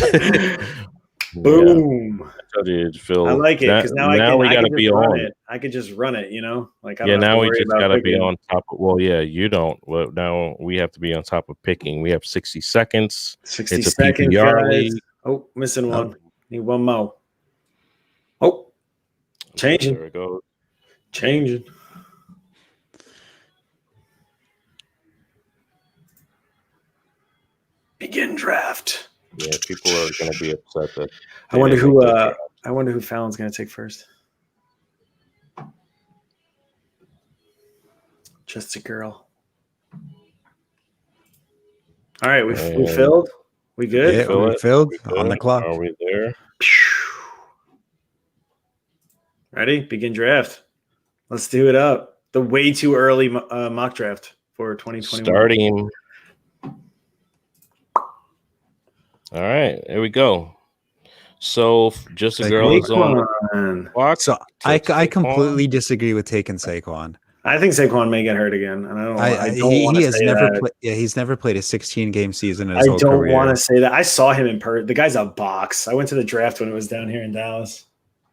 Boom. Yeah, I told you, Phil. I like it because now we got to be on it. I could just run it, Like now we just got to be on top of. Well, yeah, you don't. Well, now we have to be on top of picking. We have 60 seconds. 60 seconds. Guys. Oh, missing one. Need one more. Oh, changing. There it goes. Changing. Begin draft. Yeah, people are going to be upset that. I wonder who Fallon's going to take first. Just a girl. All right, we filled. We good? Yeah, we filled on the clock. Are we there? Ready? Begin draft. Let's do it up. The way too early mock draft for 2021. Starting. All right, here we go. So just a girl is on the clock. So I completely disagree with taking Saquon. I think Saquon may get hurt again, and he's never played a 16-game season in his whole career. I don't want to say that. I saw him in person. The guy's a box. I went to the draft when it was down here in Dallas.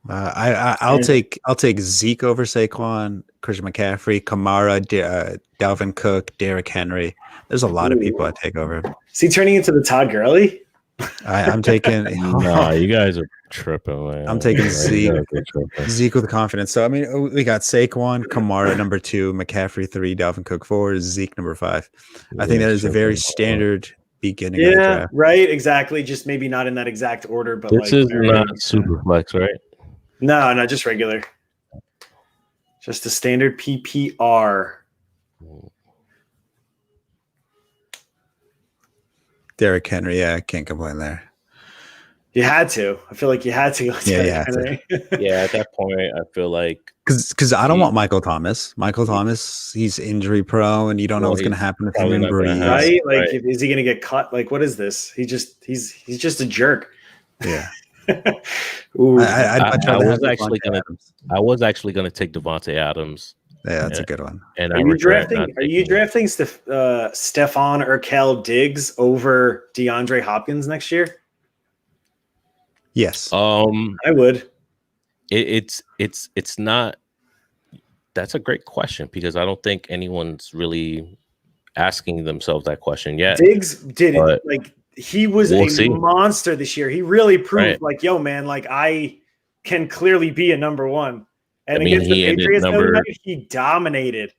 I'll take Zeke over Saquon, Christian McCaffrey, Kamara, Dalvin Cook, Derrick Henry. There's a lot of people I take over. Is he turning into the Todd Gurley? I'm taking. Nah, you guys are tripping, man. I'm taking Zeke with confidence. So I mean, we got Saquon, Kamara number 2, McCaffrey 3, Dalvin Cook 4, Zeke number 5. I think that is a very standard beginning of the draft. Right, exactly. Just maybe not in that exact order, but this is not super flex, right? No, just regular. Just a standard PPR. Derrick Henry, yeah, I can't complain there. You had to. I feel like you had to go. Yeah, yeah. At that point, I feel like because I don't want Michael Thomas. Michael Thomas, he's injury prone. You don't know what's going to happen with him in Breeze. Right? Like, is he going to get cut? Like, what is this? He's just a jerk. Yeah. I was actually gonna take Devontae Adams. Yeah, that's a good one. And are you drafting Stephon Urkel Diggs over DeAndre Hopkins next year? Yes. I would. It's not. That's a great question because I don't think anyone's really asking themselves that question yet. Diggs did it like. He was a monster this year. He really proved like, yo, man, like I can clearly be a number one. And against the Patriots, he dominated.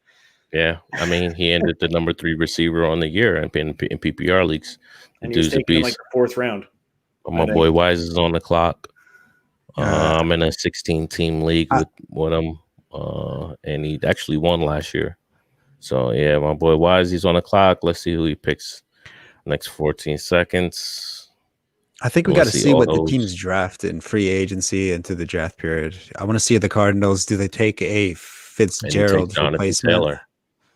Yeah. I mean, he ended the number 3 receiver on the year in PPR leagues. And he was taken in like the 4th round. My boy Wise is on the clock. I'm in a 16-team league with him. And he actually won last year. So, yeah, my boy Wise, he's on the clock. Let's see who he picks. Next 14 seconds. I think we got to see what the teams draft in free agency into the draft period. I want to see the Cardinals. Do they take a Fitzgerald replacement?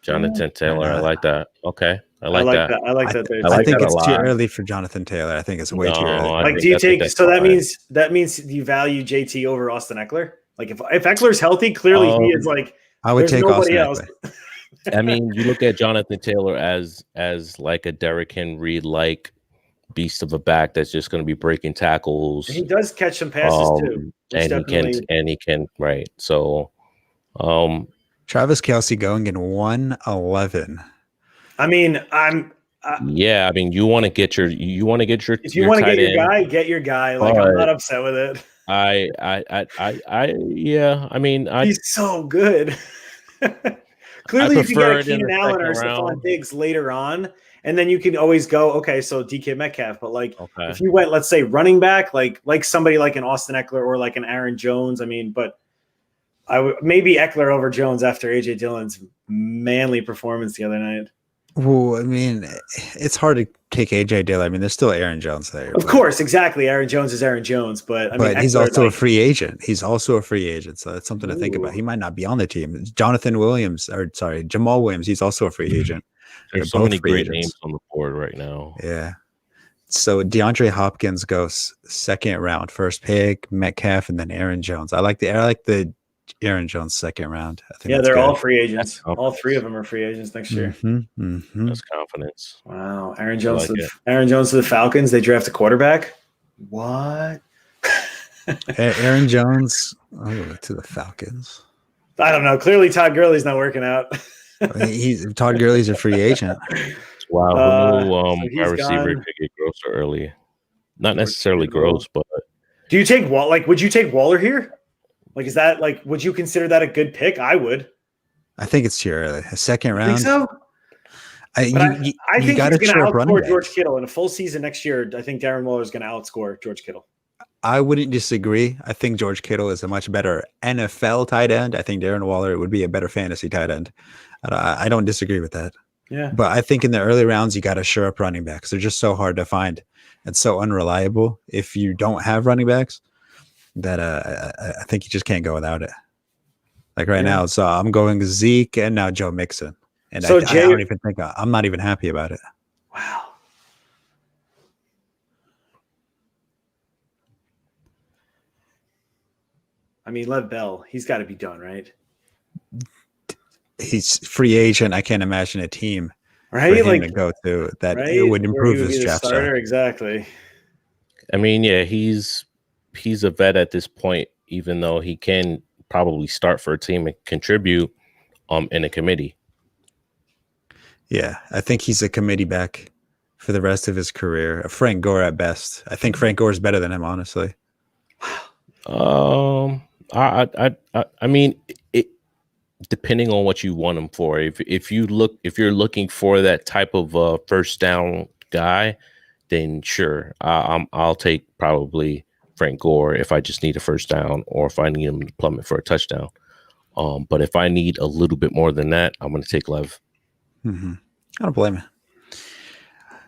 Jonathan Taylor. I like that. Okay. I like that. I like that. I think it's too early for Jonathan Taylor. I think it's way too early. Like, do you take? So that means you value JT over Austin Eckler. Like, if Eckler's healthy, clearly he is like. I would take nobody else. I mean, you look at Jonathan Taylor as like a Derrick Henry like beast of a back that's just going to be breaking tackles. He does catch some passes too, and he can right. So, Travis Kelce going in 111. I mean, I mean, you want to get your. If you want to get your guy, get your guy. Like, I'm not upset with it. Yeah. I mean, he's so good. Clearly, if you get a Keenan Allen or Stephon Diggs later on, and then you can always go, okay, so DK Metcalf. But like, if you went, let's say, running back, like somebody like an Austin Eckler or like an Aaron Jones, I mean, but I would maybe Eckler over Jones after AJ Dillon's manly performance the other night. Well, I mean, it's hard to take AJ Dillon. I mean, there's still Aaron Jones there. Of course, exactly. Aaron Jones is Aaron Jones, but I mean, he's also a free agent. He's also a free agent, so that's something to think about. He might not be on the team. Jamal Williams. He's also a free agent. There's so many great names on the board right now. Yeah. So DeAndre Hopkins goes 2nd round, first pick, Metcalf, and then Aaron Jones. I like the Aaron Jones 2nd round. I think they're all free agents. All 3 of them are free agents next year. That's confidence. Wow, Aaron Jones. Aaron Jones to the Falcons. They draft a quarterback. What? Aaron Jones to the Falcons. I don't know. Clearly, Todd Gurley's not working out. Todd Gurley's a free agent. Wow, who our receiver could get gross early? Not necessarily gross, but do you take would you take Waller here? Like, is that like? Would you consider that a good pick? I would. I think it's too early. A 2nd round. Think so? I think he's going to outscore George Kittle in a full season next year. I think Darren Waller is going to outscore George Kittle. I wouldn't disagree. I think George Kittle is a much better NFL tight end. I think Darren Waller would be a better fantasy tight end. I don't disagree with that. Yeah. But I think in the early rounds, you got to shore up running backs. They're just so hard to find and so unreliable. If you don't have running backs, that I think you just can't go without it. Like now, so I'm going Zeke and now Joe Mixon. And so I don't even think I'm not even happy about it. Wow. I mean, Lev Bell, he's got to be done, right? He's free agent. I can't imagine a team for him to go to that it would improve his draft stock. Exactly. I mean, yeah, he's a vet at this point even though he can probably start for a team and contribute in a committee. Yeah, I think he's a committee back for the rest of his career. A Frank Gore at best. I think Frank Gore is better than him, honestly. I mean, it depending on what you want him for. If you're looking for that type of first down guy, then sure, I'll take probably Frank Gore if I just need a first down or if I need him to plummet for a touchdown. But if I need a little bit more than that, I'm going to take Lev. Mm-hmm. I don't blame you.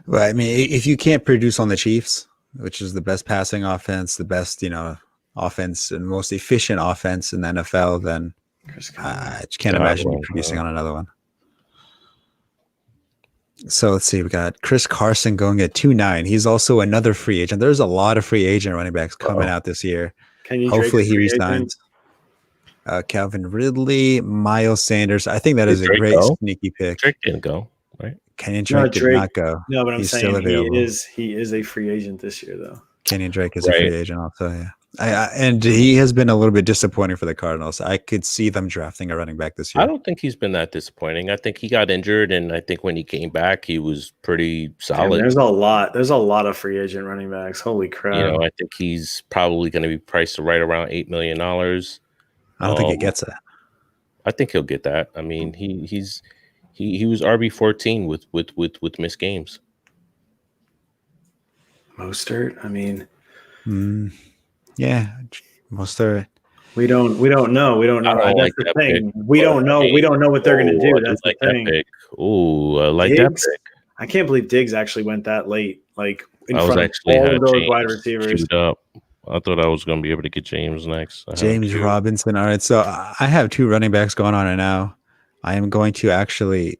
Well, I mean, if you can't produce on the Chiefs, which is the best passing offense, the best, offense and most efficient offense in the NFL, then I just can't imagine you producing on another one. So let's see. We got Chris Carson going at 2.9. He's also another free agent. There's a lot of free agent running backs coming out this year. Hopefully he resigns. Calvin Ridley, Miles Sanders. I think that is a great sneaky pick. Drake didn't go, right? Kenyon Drake did not go. No, but I'm saying he is a free agent this year, though. Kenyon Drake is a free agent also, yeah. And he has been a little bit disappointing for the Cardinals. I could see them drafting a running back this year. I don't think he's been that disappointing. I think he got injured, and I think when he came back, he was pretty solid. Damn, there's a lot of free agent running backs. Holy crap! I think he's probably going to be priced right around $8 million. I don't think he gets that. I think he'll get that. I mean, he was RB14 with missed games. Mostert, I mean. Yeah, Mostert. We don't know. We don't know. That's the thing. We don't know. We don't know what they're going to do. That's the thing. Ooh, I like that pick. I can't believe Diggs actually went that late. Like in front of all of those wide receivers. I thought I was going to be able to get James next. James Robinson. All right, so I have 2 running backs going on right now. I am going to actually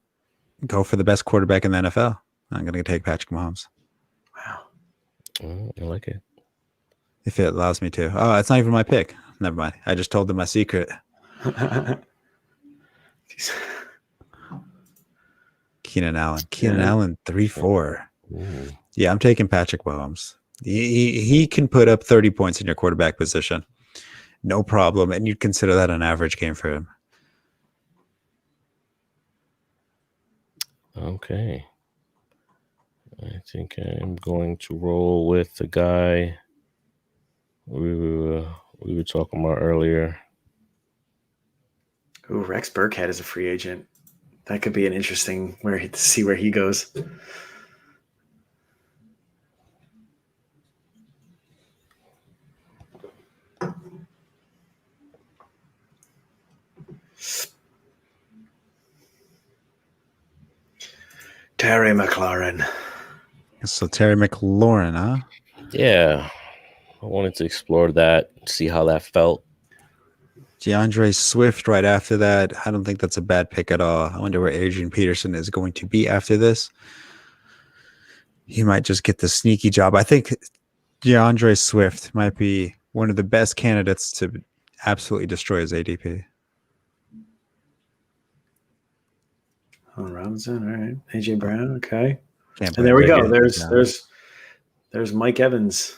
go for the best quarterback in the NFL. I'm going to take Patrick Mahomes. Wow. I like it. If it allows me to. Oh, it's not even my pick. Never mind. I just told them my secret. Keenan Allen. Allen 3-4. Yeah, I'm taking Patrick Mahomes. He can put up 30 points in your quarterback position. No problem. And you'd consider that an average game for him. Okay. I think I'm going to roll with the guy we were talking about earlier. Ooh, Rex Burkhead is a free agent. That could be an interesting to see where he goes. Terry McLaurin. So Terry McLaurin, huh? Yeah. I wanted to explore that, see how that felt. DeAndre Swift right after that. I don't think that's a bad pick at all. I wonder where Adrian Peterson is going to be after this. He might just get the sneaky job. I think DeAndre Swift might be one of the best candidates to absolutely destroy his ADP. Robinson, all right. AJ Brown, okay. And there we go. There's Mike Evans.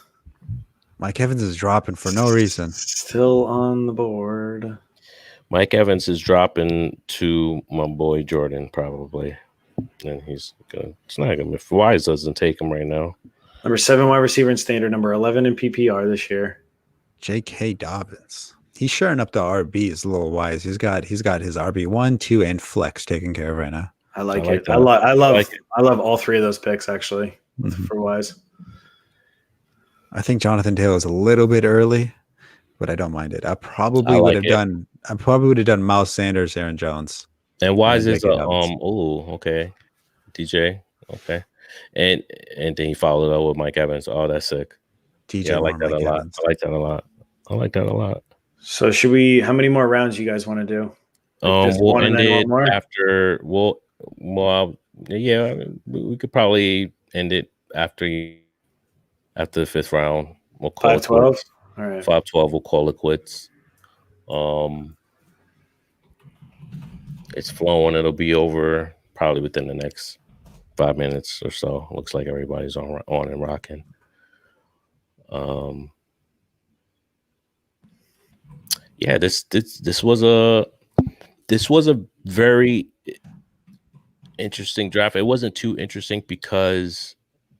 Mike Evans is dropping for no reason. Still on the board. Mike Evans is dropping to my boy Jordan, probably. And it's not going to if Wise doesn't take him right now. Number 7 wide receiver in standard, number 11 in PPR this year. J.K. Dobbins. He's sharing up the RBs a little Wise. He's got his RB 1, 2, and flex taken care of right now. I like it. I love all 3 of those picks actually for Wise. I think Jonathan Taylor is a little bit early, but I don't mind it. I probably would have done Miles Sanders, Aaron Jones. And Wise is okay. DJ. Okay. And then he followed up with Mike Evans. Oh, that's sick. DJ, I like that a lot. I like that a lot. So how many more rounds you guys want to do? We'll end it after we could probably end it after the 5th round. We'll call 5-12. All right. 5-12. We'll call it quits. It's flowing. It'll be over probably within the next 5 minutes or so. Looks like everybody's on and rocking. yeah, this was a very interesting draft. It wasn't too interesting because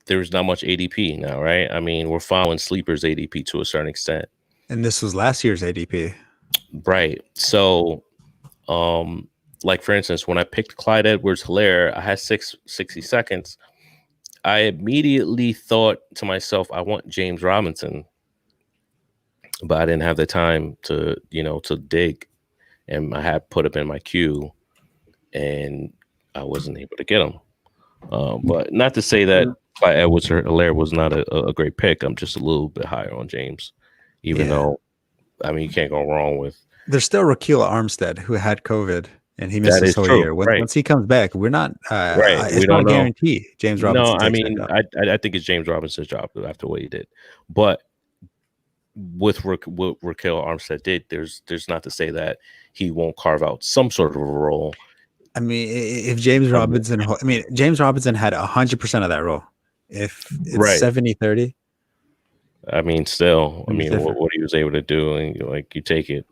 there's not much ADP now, right? I mean, we're following sleepers ADP to a certain extent. And this was last year's ADP. Right. So, like for instance, when I picked Clyde Edwards-Helaire, I had 60 seconds. I immediately thought to myself, I want James Robinson, but I didn't have the time to dig, and I had put him in my queue, and I wasn't able to get him. But not to say that Clyde Edwards-Helaire was not a great pick. I'm just a little bit higher on James, even though, I mean, you can't go wrong with. There's still Raquel Armstead, who had COVID, and he missed this whole year. Once he comes back, we're not. It's not a guarantee. James Robinson. No, I mean, I think it's James Robinson's job after what he did, but with what Raquel Armstead did, there's not to say that he won't carve out some sort of a role. I mean, if James Robinson, James Robinson had 100% of that role. If it's 70-30. I mean, still, what he was able to do, and you take it,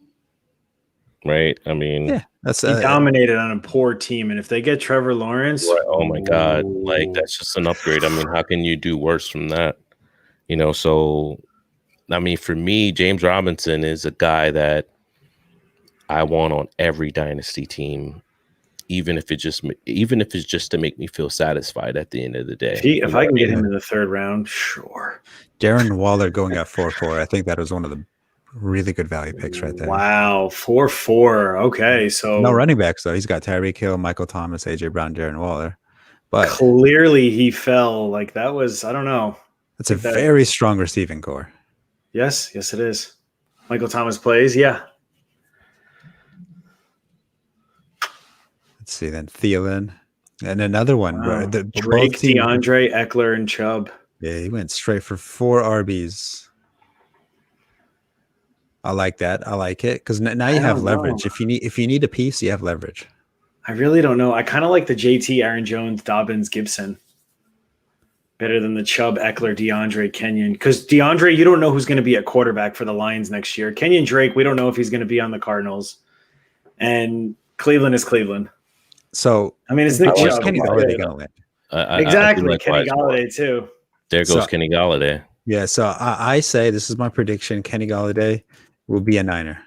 right? I mean, yeah, he dominated on a poor team, and if they get Trevor Lawrence, oh my God, that's just an upgrade. I mean, how can you do worse from that? So, I mean, for me, James Robinson is a guy that I want on every dynasty team, even if it's just to make me feel satisfied at the end of the day. If I can get him in the third round, sure. Darren Waller going at 4-4. I think that was one of the really good value picks right there. Wow, 4-4. Okay, so no running backs though. He's got Tyreek Hill, Michael Thomas, AJ Brown, Darren Waller. But clearly he fell. Like that was, I don't know. It's a very strong receiving core. Yes, it is. Michael Thomas plays, yeah. Let's see then, Thielen, and another one. Wow. Drake, DeAndre, Eckler, and Chubb. Yeah, he went straight for 4 RBs. I like that. I like it because now you have leverage. If you need a piece, you have leverage. I really don't know. I kind of like the JT, Aaron Jones, Dobbins, Gibson better than the Chubb, Eckler, DeAndre, Kenyon. Because DeAndre, you don't know who's going to be at quarterback for the Lions next year. Kenyon Drake, we don't know if he's going to be on the Cardinals. And Cleveland is Cleveland. So I mean, it's Nick Chubb. Kenny Galladay going to win. Exactly, Kenny Galladay too. There goes Kenny Galladay. Yeah, so I say this is my prediction. Kenny Galladay will be a Niner.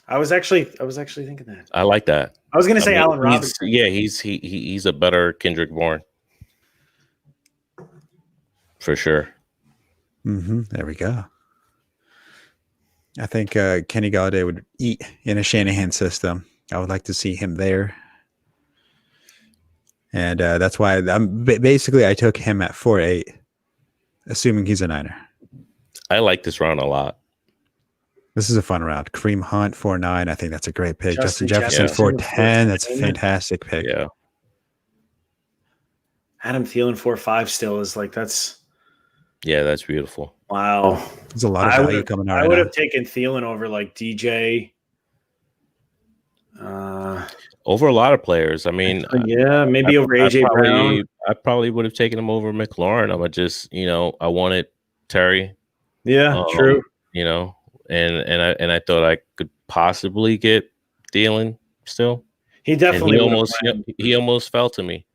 I was actually thinking that. I like that. I was going to say Allen Robinson. Yeah, he's a better Kendrick Bourne. For sure. There we go. I think Kenny Galladay would eat in a Shanahan system. I would like to see him there. And that's why I took him at 4-8, assuming he's a Niner. I like this round a lot. This is a fun round. Kareem Hunt, 4-9. I think that's a great pick. Justin Jefferson, 4-10. That's a fantastic pick. Yeah. Adam Thielen, 4-5 still is like, that's. Yeah, that's beautiful. Wow. There's a lot of value coming out. I would have taken Thielen over like DJ. Over a lot of players. I mean, yeah, maybe over AJ Brown. I probably would have taken him over McLaurin. I'm just, I wanted Terry. Yeah, true. And I thought I could possibly get Thielen still. He definitely he almost fell to me.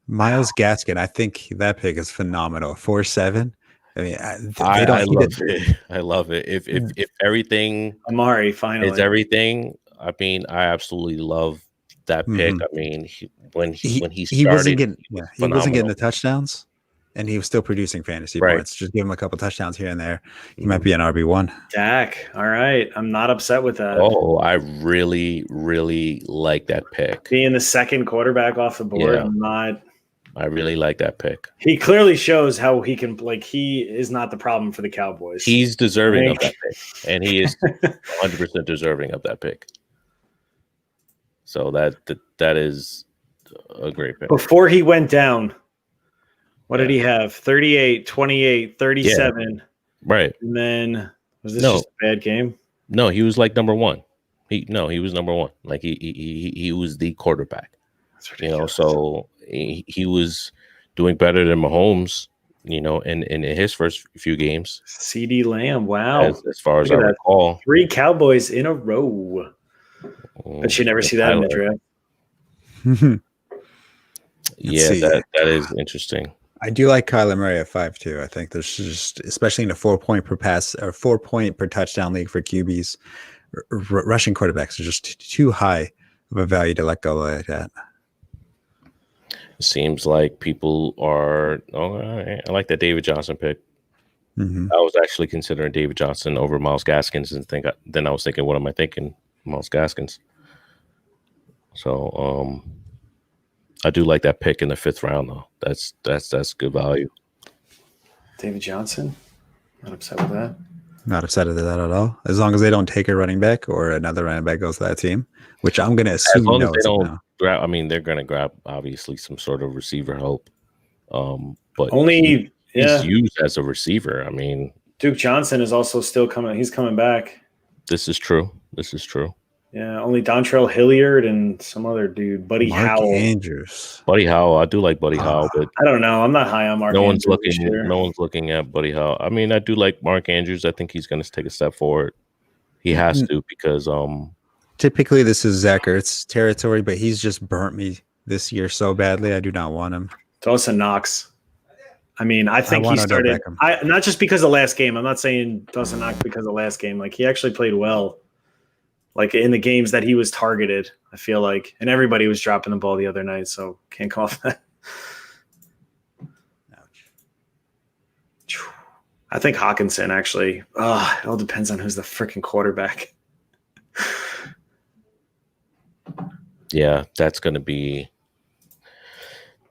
Miles Gaskin, I think that pick is phenomenal. 4-7. I mean, I love it. I love it. If everything, Amari finally, it's everything. I mean, I absolutely love that pick. I mean, when he started, he wasn't getting the touchdowns, and he was still producing fantasy points. Just give him a couple touchdowns here and there. He might be an RB1. Dak. All right, I'm not upset with that. Oh, I really, really like that pick. Being the second quarterback off the board, yeah. I really like that pick. He clearly shows how he can, he is not the problem for the Cowboys. He's deserving of that pick, and he is 100% deserving of that pick. So that is a great pick. Before he went down, what did he have? 38, 28, 37. Yeah. Right. And then, was this just a bad game? No, he was like number one. He was number one. Like he was the quarterback. So he was doing better than Mahomes in his first few games. CD Lamb, wow. As far as I recall. 3 Cowboys in a row. But you never see that in the draft. Yeah, that is interesting. I do like Kyler Murray at 5 too. I think there's just, especially in a 4 point per pass or 4 point per touchdown league for QBs, rushing quarterbacks are just too high of a value to let go like that. It seems like people are. Oh, I like that David Johnson pick. Mm-hmm. I was actually considering David Johnson over Myles Gaskins, and then I was thinking, what am I thinking? Myles Gaskins. So I do like that pick in the 5th round, though. That's good value. David Johnson, not upset with that. Not upset with that at all. As long as they don't take a running back or another running back goes to that team, which I'm going to assume. As long as they don't grab, I mean, they're going to grab obviously some sort of receiver help. But he's used as a receiver. I mean, Duke Johnson is also still coming. He's coming back. This is true. Yeah, only Dontrell Hilliard and some other dude, Buddy Howell. Andrews. Buddy Howell. I do like Buddy Howell, but I don't know. I'm not high on Mark. No one's looking at Buddy Howell. I mean, I do like Mark Andrews. I think he's going to take a step forward. He has to because typically this is Zach Ertz territory, but he's just burnt me this year so badly. I do not want him. Dawson Knox. I mean, I think he started. Not just because of the last game. I'm not saying Dawson Knox because of the last game. Like he actually played well. Like in the games that he was targeted, I feel like, and everybody was dropping the ball the other night, so can't come off that. Ouch. I think Hawkinson actually. It all depends on who's the freaking quarterback. Yeah, that's gonna be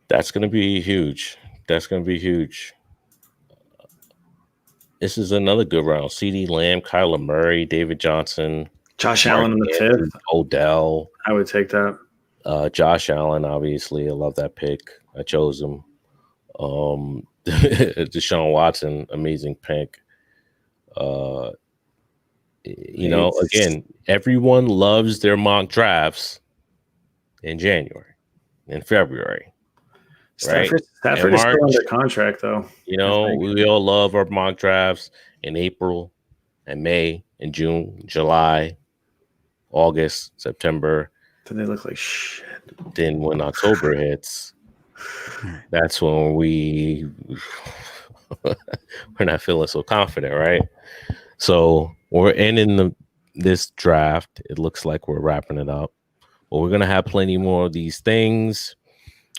huge. This is another good round. CD Lamb, Kyler Murray, David Johnson. Josh Allen in the 5th. Odell. I would take that. Josh Allen, obviously. I love that pick. I chose him. Deshaun Watson, amazing pick. Again, everyone loves their mock drafts in January, in February. Stafford is still under contract, though. We all love our mock drafts in April and May and June, July, August, September. Then they look like shit. Then when October hits, that's when we're not feeling so confident, right? So we're ending this draft. It looks like we're wrapping it up. But we're gonna have plenty more of these things.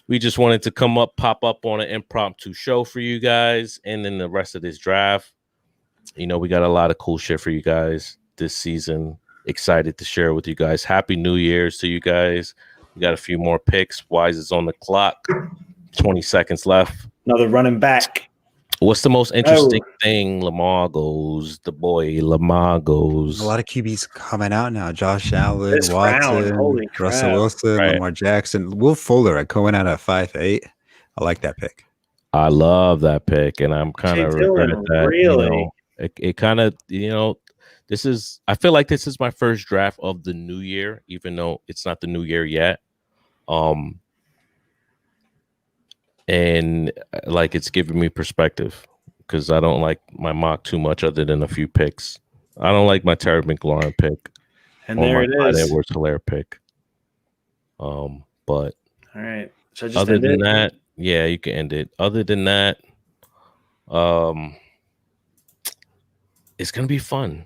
We just wanted to pop up on an impromptu show for you guys, and then the rest of this draft. We got a lot of cool shit for you guys this season. Excited to share with you guys. Happy New Year's to you guys. We got a few more picks. Wise is on the clock. 20 seconds left. Another running back. What's the most interesting thing? Lamar goes. The boy Lamar goes. A lot of QBs coming out now. Josh Allen, Watson, Russell Wilson, Lamar Jackson, Will Fuller going out at 5'8". I like that pick. I love that pick, and I'm kind of regretting that. Really? It kind of, I feel like this is my first draft of the new year, even though it's not the new year yet. And like it's giving me perspective because I don't like my mock too much other than a few picks. I don't like my Terry McLaurin pick. And there it is. Edwards-Helaire pick. But all right. Should I just other than that, yeah, you can end it. Other than that, it's gonna be fun.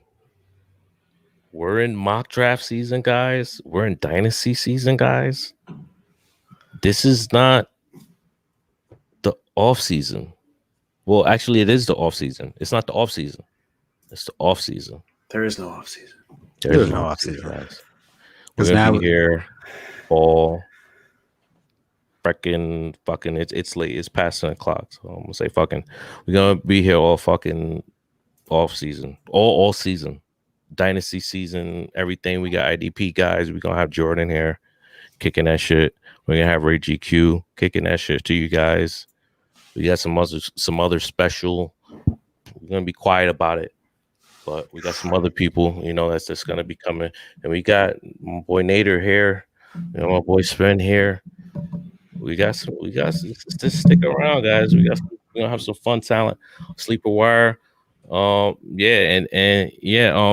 We're in mock draft season, guys. We're in dynasty season, guys. This is not the off season. Well, actually, it is the off season. It's not the off season. It's the off season. There is no off season. There is no off season, guys. We're gonna be here all fucking. It's late. It's past 10 o'clock. So I'm gonna say fucking. We're gonna be here all fucking off season, all season, dynasty season, everything. We got IDP guys. We're gonna have Jordan here kicking that shit. We're gonna have Ray GQ kicking that shit to you guys. We got some other special. We're gonna be quiet about it, but we got some other people, that's just gonna be coming. And we got my boy Nader here, my boy Sven here. We got just stick around, guys. We got We're gonna have some fun talent. Sleeperwire.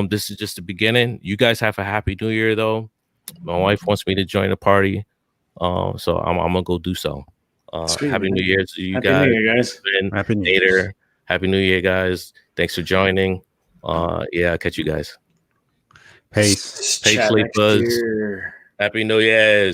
This is just the beginning. You guys have a happy new year though. My wife wants me to join the party. So I'm gonna go do so. Sweet, happy man. New Year to you Happy guys. New Year, guys. Happy New Year. Happy New Year, guys. Thanks for joining. I'll catch you guys. Peace. Chat next Sleepers. year. Happy New Year's.